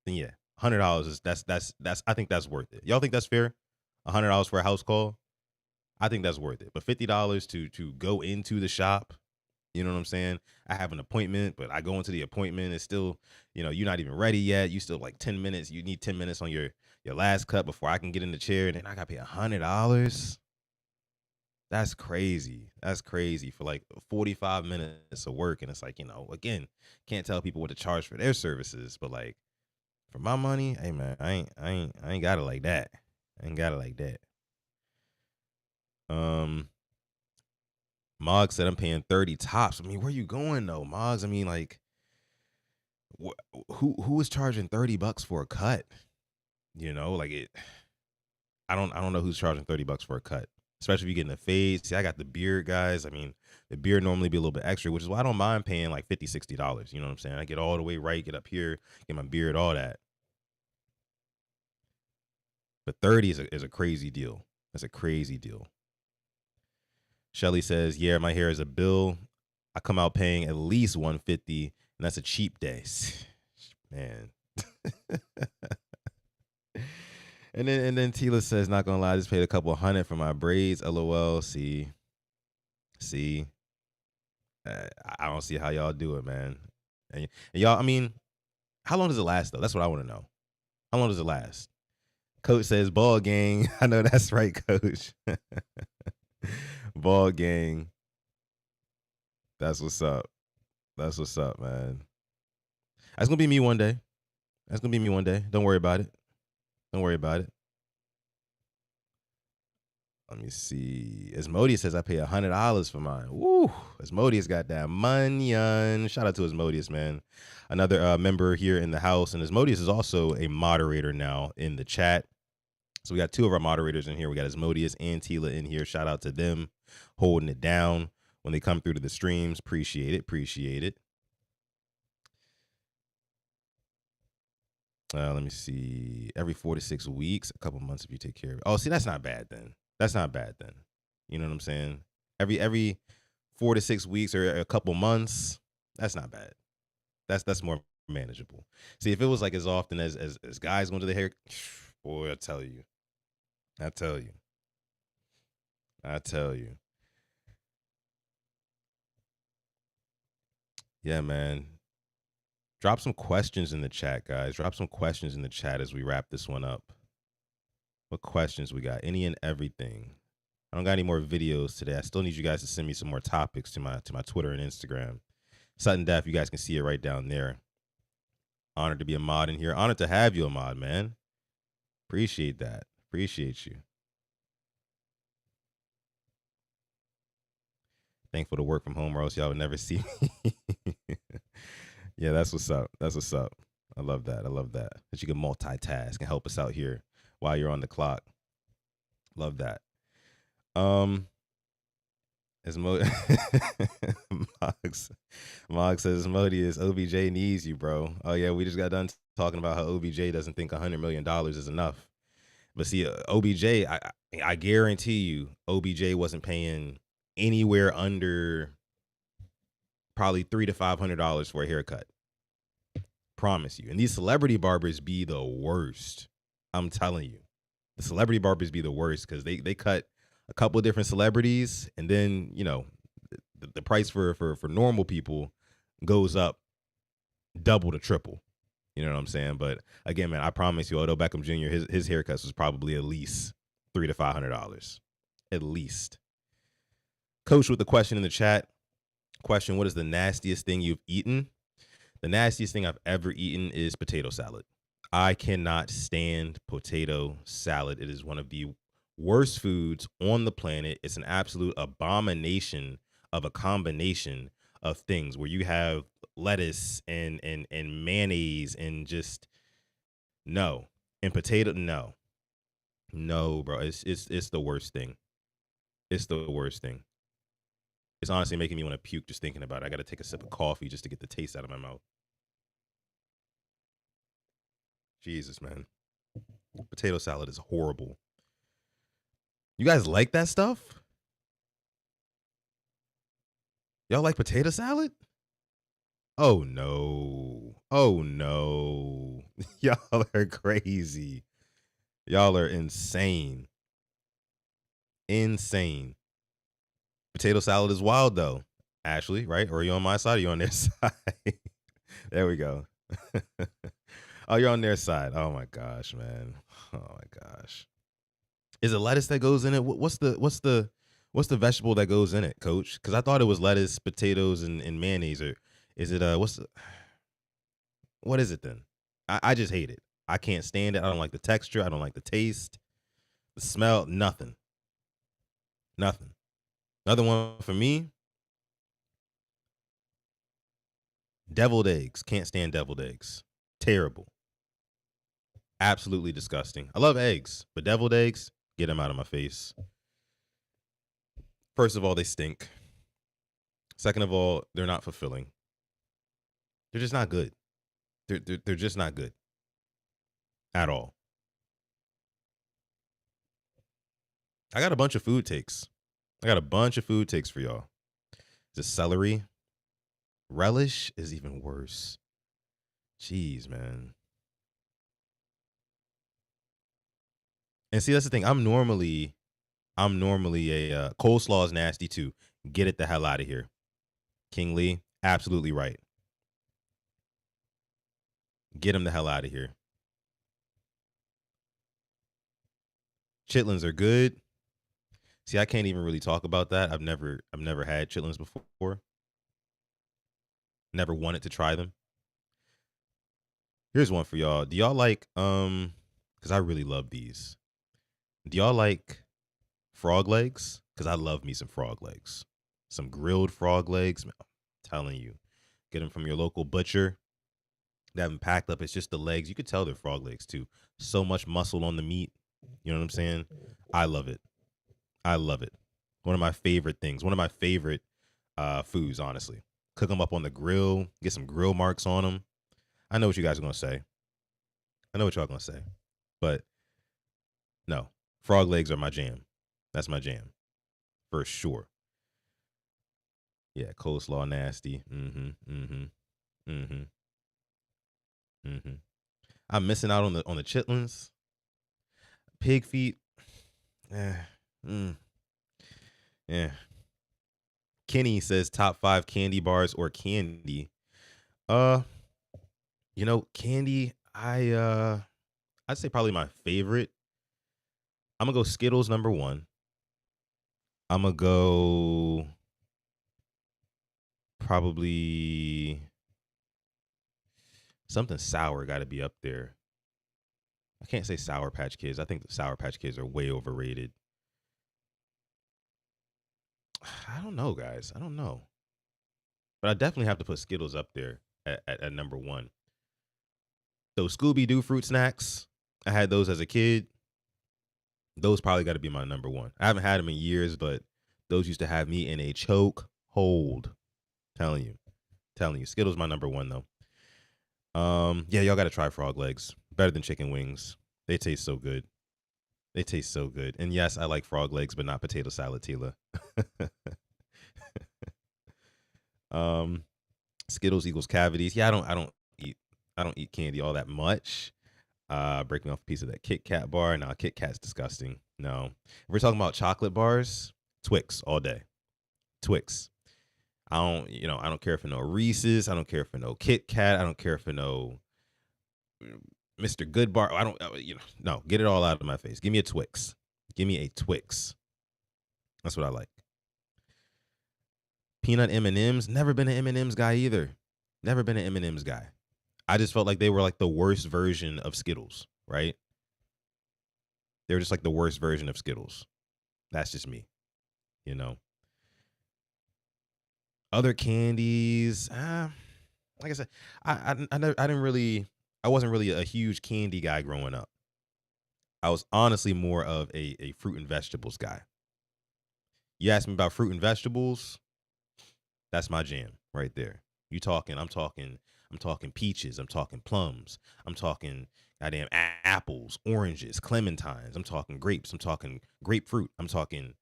then yeah, $100 is that's I think that's worth it. Y'all think that's fair? $100 for a house call? I think that's worth it. But $50 to go into the shop, you know what I'm saying? I have an appointment, but I go into the appointment, it's still, you're not even ready yet. You still like 10 minutes. You need 10 minutes on your last cut before I can get in the chair, and then I gotta pay $100. That's crazy. That's crazy for like 45 minutes of work. And it's like, again, can't tell people what to charge for their services, but like for my money, hey man, I ain't got it like that. I ain't got it like that. Moggs said I'm paying 30 tops. I mean, where you going though, Moggs? I mean, like, who is charging $30 for a cut? Like it. I don't know who's charging $30 for a cut, especially if you're getting a fade. See, I got the beard, guys. I mean, the beard normally be a little bit extra, which is why I don't mind paying like $50, $60. You know what I'm saying? I get all the way right, get up here, get my beard, all that. But 30 is a crazy deal. That's a crazy deal. Shelly says, yeah, my hair is a bill. I come out paying at least $150, and that's a cheap day. Man. And then Tila says, not gonna lie, I just paid a couple $100 for my braids. LOL. See. I don't see how y'all do it, man. And y'all, I mean, how long does it last though? That's what I want to know. How long does it last? Coach says, ball gang. I know that's right, Coach. Ball gang. That's what's up. That's what's up, man. That's gonna be me one day. Don't worry about it. Let me see. Asmodeus says I pay $100 for mine. Woo! Asmodeus got that money. Shout out to Asmodeus, man. Another member here in the house, and Asmodeus is also a moderator now in the chat. So we got two of our moderators in here. We got Asmodeus and Tila in here. Shout out to them holding it down when they come through to the streams. Appreciate it. Let me see. Every 4 to 6 weeks, a couple months if you take care of it. Oh, see, that's not bad then. You know what I'm saying? Every 4 to 6 weeks or a couple months, that's not bad. That's more manageable. See, if it was like as often as guys going to the hair, boy, I tell you. Yeah, man. Drop some questions in the chat, guys. Drop some questions in the chat as we wrap this one up. What questions we got? Any and everything. I don't got any more videos today. I still need you guys to send me some more topics to my Twitter and Instagram. SuttonDef, you guys can see it right down there. Honored to be a mod in here. Honored to have you a mod, man. Appreciate that. Appreciate you. Thankful to work from home, or else y'all would never see me. Yeah, that's what's up. I love that. That you can multitask and help us out here while you're on the clock. Love that. As Mog says, Asmodeus, OBJ needs you, bro. Oh yeah, we just got done talking about how OBJ doesn't think $100 million is enough. But see, OBJ, I guarantee you, OBJ wasn't paying anywhere under probably $300 to $500 for a haircut. Promise you. And these celebrity barbers be the worst. I'm telling you, the celebrity barbers be the worst because they cut a couple of different celebrities, and then the price for normal people goes up double to triple. You know what I'm saying? But again, man, I promise you, Odell Beckham Jr. his haircuts was probably at least $300 to $500, at least. Coach with the question in the chat. Question: what is the nastiest thing you've eaten? The nastiest thing I've ever eaten is potato salad. I cannot stand potato salad. It is one of the worst foods on the planet. It's an absolute abomination of a combination of things where you have lettuce and mayonnaise and just No. And potato, no. No, bro. It's the worst thing. It's the worst thing. It's honestly making me want to puke just thinking about it. I got to take a sip of coffee just to get the taste out of my mouth. Jesus, man. Potato salad is horrible. You guys like that stuff? Y'all like potato salad? Oh, no. Oh, no. Y'all are crazy. Y'all are insane. Insane. Potato salad is wild, though. Ashley, right? Or are you on my side or are you on their side? There we go. Oh, you're on their side. Oh, my gosh, man. Oh, my gosh. Is it lettuce that goes in it? What's the vegetable that goes in it, Coach? Because I thought it was lettuce, potatoes, and mayonnaise. Or is it what is it then? I just hate it. I can't stand it. I don't like the texture. I don't like the taste, the smell. Nothing. Another one for me. Deviled eggs. Can't stand deviled eggs. Terrible. Absolutely disgusting. I love eggs, but deviled eggs, get them out of my face. First of all, they stink. Second of all, they're not fulfilling. They're just not good. They're just not good at all. I got a bunch of food takes. For y'all. The celery. Relish is even worse. Jeez, man. And see, that's the thing. I'm normally a coleslaw is nasty too. Get it the hell out of here. King Lee, absolutely right. Get him the hell out of here. Chitlins are good. See, I can't even really talk about that. I've never had chitlins before. Never wanted to try them. Here's one for y'all. Do y'all like because I really love these. Do y'all like frog legs? Because I love me some frog legs. Some grilled frog legs. Man, I'm telling you. Get them from your local butcher. They have them packed up. It's just the legs. You could tell they're frog legs too. So much muscle on the meat. You know what I'm saying? I love it. One of my favorite things. One of my favorite foods, honestly. Cook them up on the grill. Get some grill marks on them. I know what you guys are going to say. I know what y'all going to say. But no. Frog legs are my jam. That's my jam. For sure. Yeah, coleslaw nasty. I'm missing out on the chitlins. Pig feet. Yeah. Kenny says top 5 candy bars or candy. Candy, I'd say probably my favorite. I'm gonna go Skittles number 1. I'm gonna go probably something sour got to be up there. I can't say Sour Patch Kids. I think the Sour Patch Kids are way overrated. I don't know, guys. I don't know. But I definitely have to put Skittles up there at number 1. Those Scooby-Doo fruit snacks, I had those as a kid. Those probably got to be my number 1. I haven't had them in years, but those used to have me in a choke hold. Telling you. Skittles my number 1, though. Yeah, y'all got to try frog legs. Better than chicken wings. They taste so good. And yes, I like frog legs, but not potato salad, Tila. Skittles equals cavities. Yeah, I don't eat candy all that much. Breaking off a piece of that Kit Kat bar. No, Kit Kat's disgusting. No. If we're talking about chocolate bars, Twix all day. Twix. I don't care for no Reese's. I don't care for no Kit Kat. I don't care for no Mr. Good bar. No, get it all out of my face. Give me a Twix. That's what I like. Peanut M&Ms. Never been an M&Ms guy either. I just felt like they were like the worst version of Skittles, right? They were just like the worst version of Skittles. That's just me, Other candies, like I said, I didn't really I wasn't really a huge candy guy growing up. I was honestly more of a fruit and vegetables guy. You ask me about fruit and vegetables, that's my jam right there. I'm talking peaches, I'm talking plums, I'm talking goddamn apples, oranges, clementines, I'm talking grapes, I'm talking grapefruit, I'm talking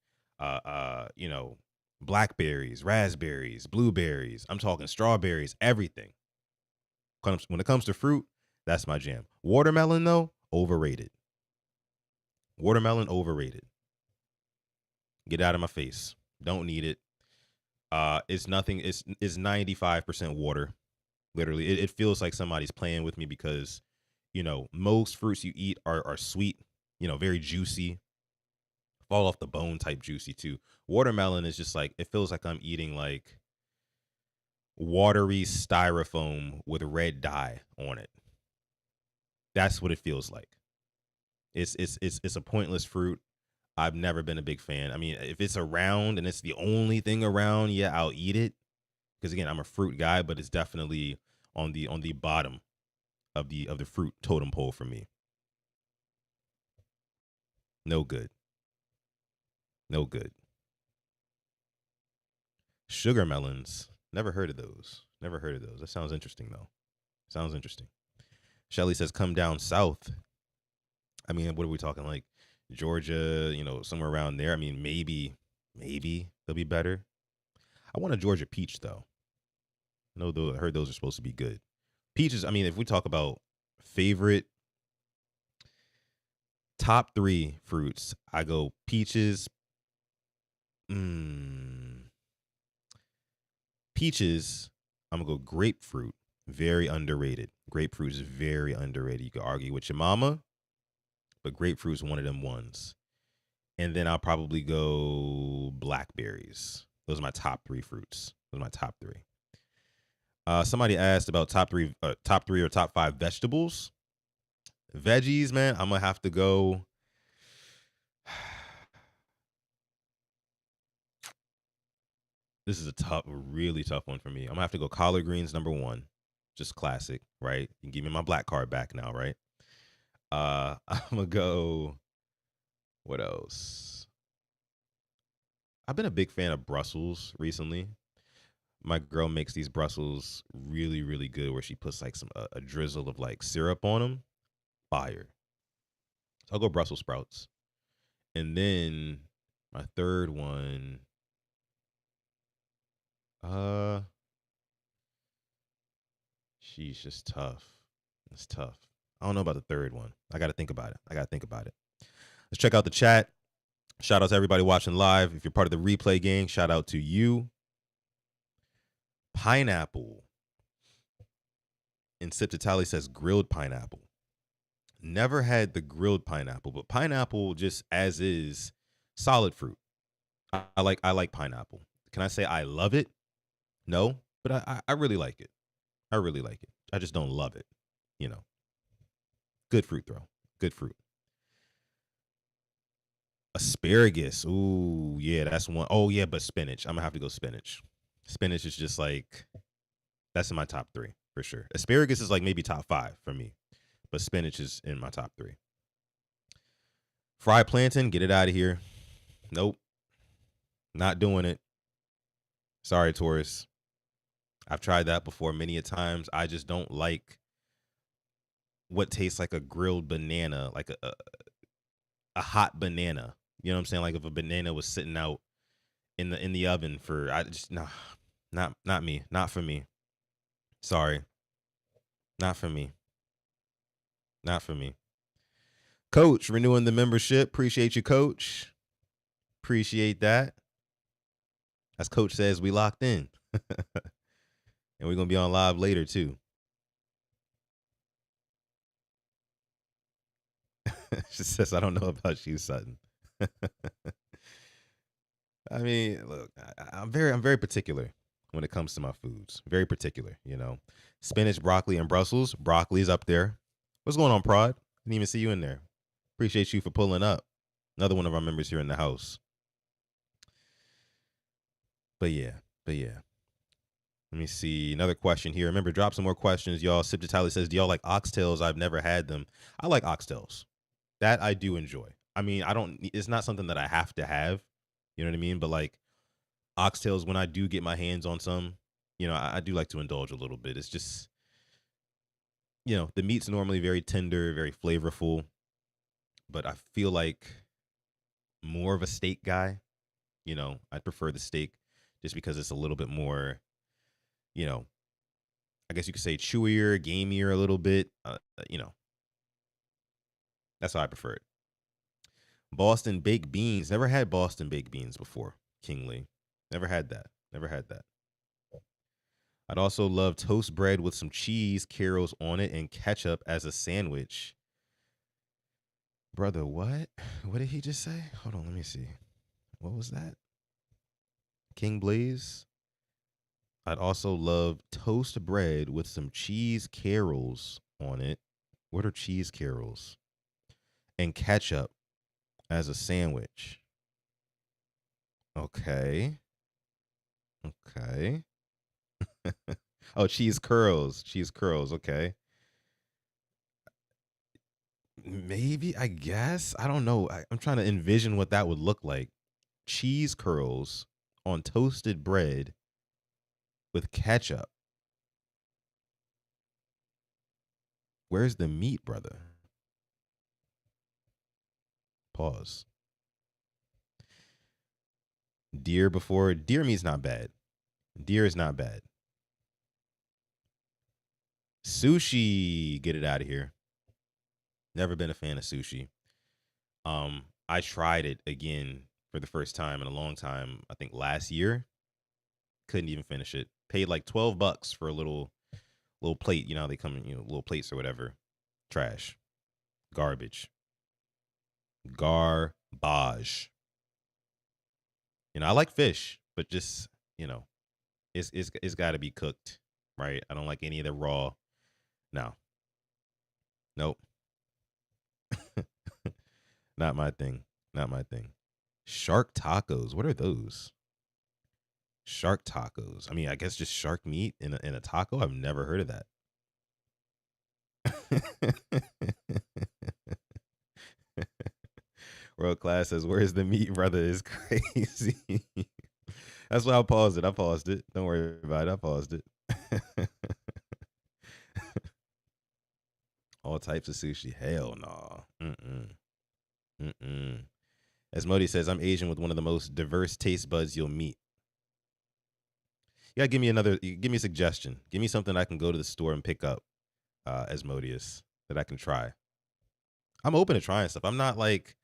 blackberries, raspberries, blueberries, I'm talking strawberries, everything. When it comes to fruit, that's my jam. Watermelon though, overrated. Watermelon overrated. Get out of my face. Don't need it. It's nothing. It's 95% water. Literally, it feels like somebody's playing with me because, most fruits you eat are sweet. Very juicy. Fall off the bone type juicy too. Watermelon is just like, it feels like I'm eating like watery styrofoam with red dye on it. That's what it feels like. It's a pointless fruit. I've never been a big fan. I mean, if it's around and it's the only thing around, yeah, I'll eat it. Because again, I'm a fruit guy, but it's definitely on the bottom of the fruit totem pole for me. No good. No good. Sugar melons. Never heard of those. Never heard of those. That sounds interesting though. Sounds interesting. Shelly says, come down south. I mean, what are we talking, like Georgia, somewhere around there? I mean, maybe they'll be better. I want a Georgia peach, though. I heard those are supposed to be good. Peaches, I mean, if we talk about favorite top 3 fruits, I go peaches. Peaches, I'm going to go grapefruit. Very underrated. Grapefruit is very underrated. You could argue with your mama, but grapefruit is one of them ones. And then I'll probably go blackberries. Those are my top 3 fruits. Those are my top 3. Somebody asked about top 3 or top 5 vegetables. Veggies, man, I'm gonna have to go. This is a really tough one for me. I'm gonna have to go collard greens number 1, just classic, right? You can give me my black card back now, right? I'm gonna go. What else? I've been a big fan of Brussels recently. My girl makes these Brussels really, really good, where she puts like a drizzle of like syrup on them. Fire. So I'll go Brussels sprouts. And then my third one, she's just tough. It's tough. I don't know about the third one. I got to think about it. Let's check out the chat. Shout out to everybody watching live. If you're part of the replay gang, shout out to you. Pineapple. And Sip to Tally says grilled pineapple. Never had the grilled pineapple, but pineapple just as is, solid fruit. I like pineapple. Can I say I love it? No, but I really like it. I really like it. I just don't love it. Good fruit though. Good fruit. Asparagus. Ooh, yeah, that's one. Oh yeah, but spinach. I'm gonna have to go spinach. Spinach is just like, that's in my top 3 for sure. Asparagus is like maybe top 5 for me, but spinach is in my top 3. Fried plantain, get it out of here. Nope. Not doing it. Sorry, Taurus. I've tried that before many a times. I just don't like what tastes like a grilled banana, like a hot banana. You know what I'm saying? Like if a banana was sitting out in the oven for, not me. Not for me. Sorry. Not for me. Not for me. Coach, renewing the membership. Appreciate you, Coach. Appreciate that. As Coach says, we locked in. And we're going to be on live later, too. She says, I don't know about you, Sutton. I mean, look, I'm very particular when it comes to my foods. Very particular, Spinach, broccoli, and Brussels. Broccoli's up there. What's going on, Prod? Didn't even see you in there. Appreciate you for pulling up. Another one of our members here in the house. But yeah. Let me see. Another question here. Remember, drop some more questions, y'all. Sip to Tyler says, do y'all like oxtails? I've never had them. I like oxtails. That I do enjoy. I mean, it's not something that I have to have. You know what I mean? But like oxtails, when I do get my hands on some, I do like to indulge a little bit. It's just, the meat's normally very tender, very flavorful. But I feel like more of a steak guy. I prefer the steak just because it's a little bit more, I guess you could say chewier, gamier a little bit. That's how I prefer it. Boston baked beans. Never had Boston baked beans before. King Lee. Never had that. Never had that. I'd also love toast bread with some cheese, carols on it, and ketchup as a sandwich. Brother, what? What did he just say? Hold on, let me see. What was that? King Blaze. I'd also love toast bread with some cheese carols on it. What are cheese carols? And ketchup as a sandwich. Okay. Okay. Oh, cheese curls. Cheese curls. Okay. Maybe, I guess. I don't know. I'm trying to envision what that would look like. Cheese curls on toasted bread with ketchup. Where's the meat, brother? Pause. Deer meat's not bad. Deer is not bad. Sushi, get it out of here. Never been a fan of sushi. I tried it again for the first time in a long time. I think last year. Couldn't even finish it. Paid like $12 for a little plate. They come in, little plates or whatever. Trash. Garbage. Garbage. I like fish, but just, it's got to be cooked, right? I don't like any of the raw. No. Nope. Not my thing. Not my thing. Shark tacos. What are those? Shark tacos. I mean, I guess just shark meat in a taco. I've never heard of that. World Class says, where's the meat, brother? Is crazy. That's why I paused it. Don't worry about it. I paused it. All types of sushi. Hell no. As Modi says, I'm Asian with one of the most diverse taste buds you'll meet. Yeah, give me a suggestion. Give me something I can go to the store and pick up, Asmodeus, that I can try. I'm open to trying stuff. I'm not like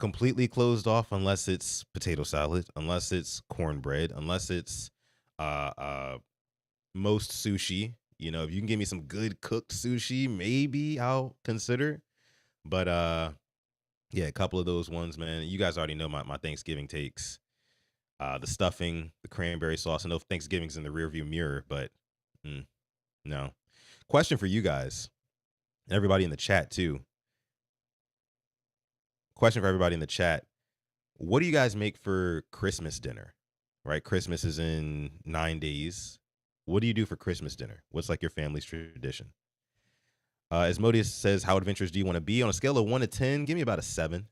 completely closed off unless it's potato salad, unless it's cornbread, unless it's most sushi. If you can give me some good cooked sushi, maybe I'll consider. But yeah, a couple of those ones, man. You guys already know my Thanksgiving takes. The stuffing, the cranberry sauce. I know Thanksgiving's in the rearview mirror, but no. Question for you guys, and everybody in the chat too. Question for everybody in the chat. What do you guys make for Christmas dinner? Right? Christmas is in 9 days. What do you do for Christmas dinner? What's like your family's tradition? Asmodeus says, how adventurous do you want to be? On a scale of 1 to 10, give me about a 7. Give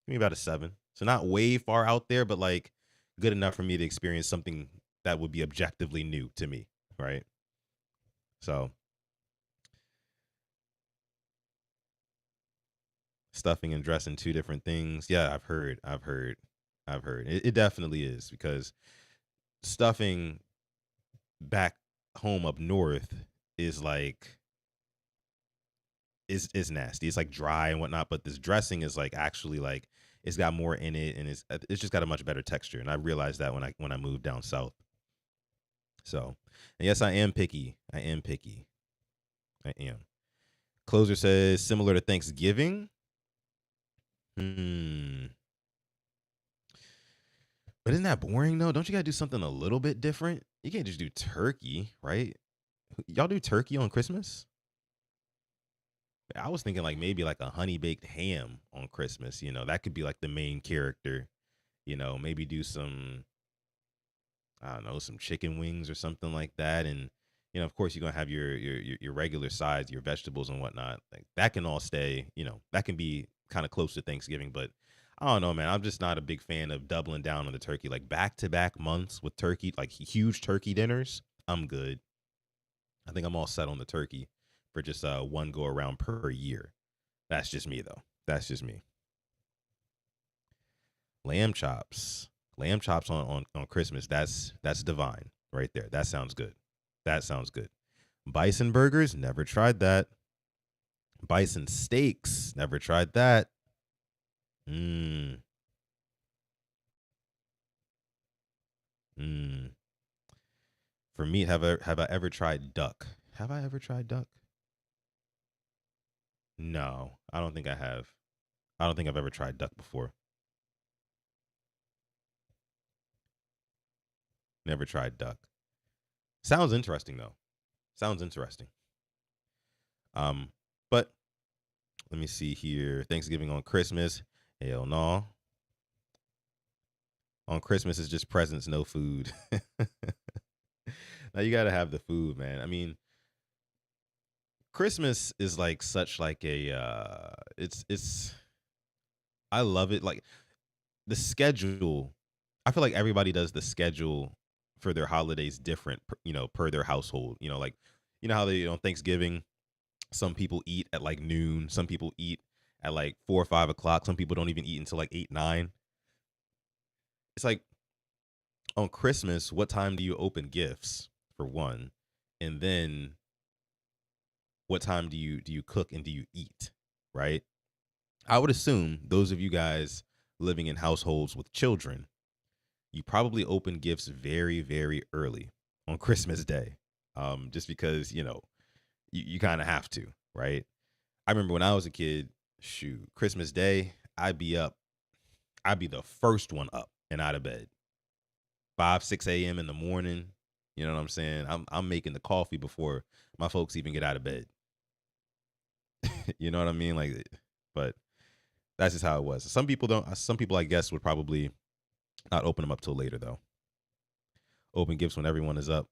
me about a 7. So not way far out there, but like good enough for me to experience something that would be objectively new to me, right? So stuffing and dressing, 2 different things. Yeah, I've heard. It definitely is, because stuffing back home up north is like is nasty. It's like dry and whatnot, but this dressing is like actually like it's got more in it, and it's just got a much better texture. And I realized that when I moved down south. So, and yes, I am picky. I am. Closer says similar to Thanksgiving. But isn't that boring though? Don't you gotta do something a little bit different? You can't just do turkey, right? Y'all do turkey on Christmas? I was thinking like maybe like a honey baked ham on Christmas. That could be like the main character. Maybe do some, I don't know, some chicken wings or something like that. And, you know, of course, you're going to have your regular sides, your vegetables and whatnot. Like that can all stay, you know, that can be kind of close to Thanksgiving. But I don't know, man. I'm just not a big fan of doubling down on the turkey. Like back-to-back months with turkey, like huge turkey dinners, I'm good. I think I'm all set on the turkey for just one go around per year. That's just me, though. That's just me. Lamb chops. Lamb chops on Christmas. That's divine right there. That sounds good. That sounds good. Bison burgers, never tried that. Bison steaks, never tried that. For meat, have I ever tried duck? Have I ever tried duck? No, I don't think I have. I don't think I've ever tried duck before. Never tried duck. Sounds interesting though. Sounds interesting. But let me see here. Thanksgiving on Christmas. Hell no. On Christmas is just presents, no food. Now you gotta have the food, man. I mean, Christmas is like such like a it's I love it. Like the schedule, I feel like everybody does the schedule for their holidays different, you know, per their household. You know, like you know how they on Thanksgiving, some people eat at like noon, some people eat at like 4 or 5 o'clock, some people don't even eat until like 8, 9. It's like on Christmas, what time do you open gifts for one, and then what time do you cook and do you eat, right? I would assume those of you guys living in households with children, you probably open gifts very, very early on Christmas Day, just because you know you kind of have to, right? I remember when I was a kid, shoot, Christmas Day, I'd be the first one up and out of bed, 5, 6 a.m. in the morning. You know what I'm saying? I'm making the coffee before my folks even get out of bed. You know what I mean? Like, but that's just how it was. Some people don't. Some people, I guess, would probably not open them up till later, though. Open gifts when everyone is up.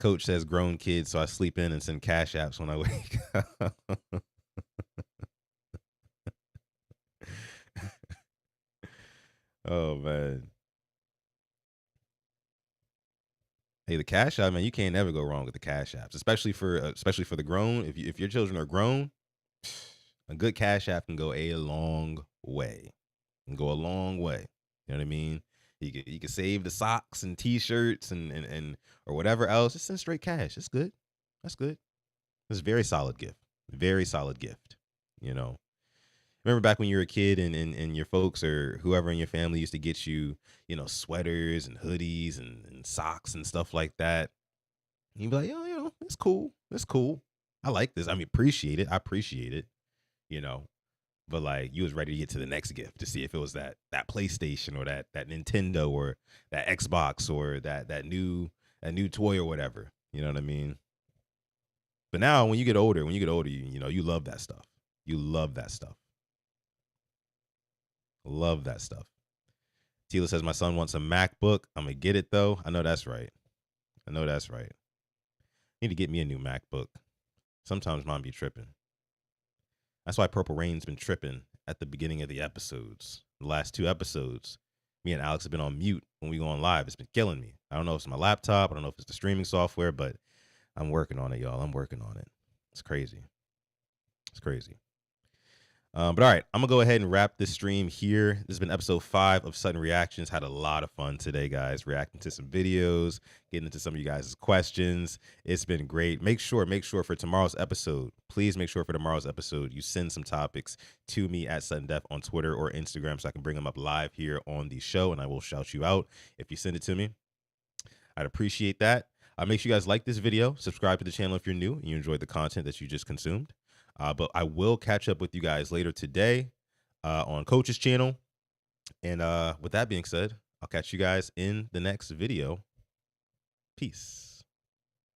Coach says grown kids, so I sleep in and send cash apps when I wake up. Oh man. Hey, the cash app, man, you can't never go wrong with the cash apps, especially for the grown. If your children are grown, a good cash app can go a long way. Can go a long way. You know what I mean? You can save the socks and t-shirts and or whatever else. Just send straight cash. It's good. That's good. It's a very solid gift. Very solid gift. You know. Remember back when you were a kid and your folks or whoever in your family used to get you, you know, sweaters and hoodies and socks and stuff like that. And you'd be like, oh, you know, it's cool. It's cool. I like this. I mean, appreciate it. I appreciate it. You know. But like you was ready to get to the next gift to see if it was that PlayStation or that Nintendo or that Xbox or that new toy or whatever. You know what I mean? But now when you get older, you know, you love that stuff. You love that stuff. Love that stuff. Tila says my son wants a MacBook. I'm gonna get it though. I know that's right. Need to get me a new MacBook. Sometimes mom be tripping. That's why Purple Rain's been tripping at the beginning of the episodes. The last 2 episodes, me and Alex have been on mute when we go on live. It's been killing me. I don't know if it's my laptop. I don't know if it's the streaming software, but I'm working on it, y'all. I'm working on it. It's crazy. It's crazy. But all right, I'm going to go ahead and wrap this stream here. This has been episode 5 of Sutton Reactions. Had a lot of fun today, guys, reacting to some videos, getting into some of you guys' questions. It's been great. Make sure for tomorrow's episode, please make sure for tomorrow's episode, you send some topics to me at SuttonDef on Twitter or Instagram so I can bring them up live here on the show, and I will shout you out if you send it to me. I'd appreciate that. Make sure you guys like this video, subscribe to the channel if you're new and you enjoyed the content that you just consumed. But I will catch up with you guys later today on Coach's channel. And with that being said, I'll catch you guys in the next video. Peace.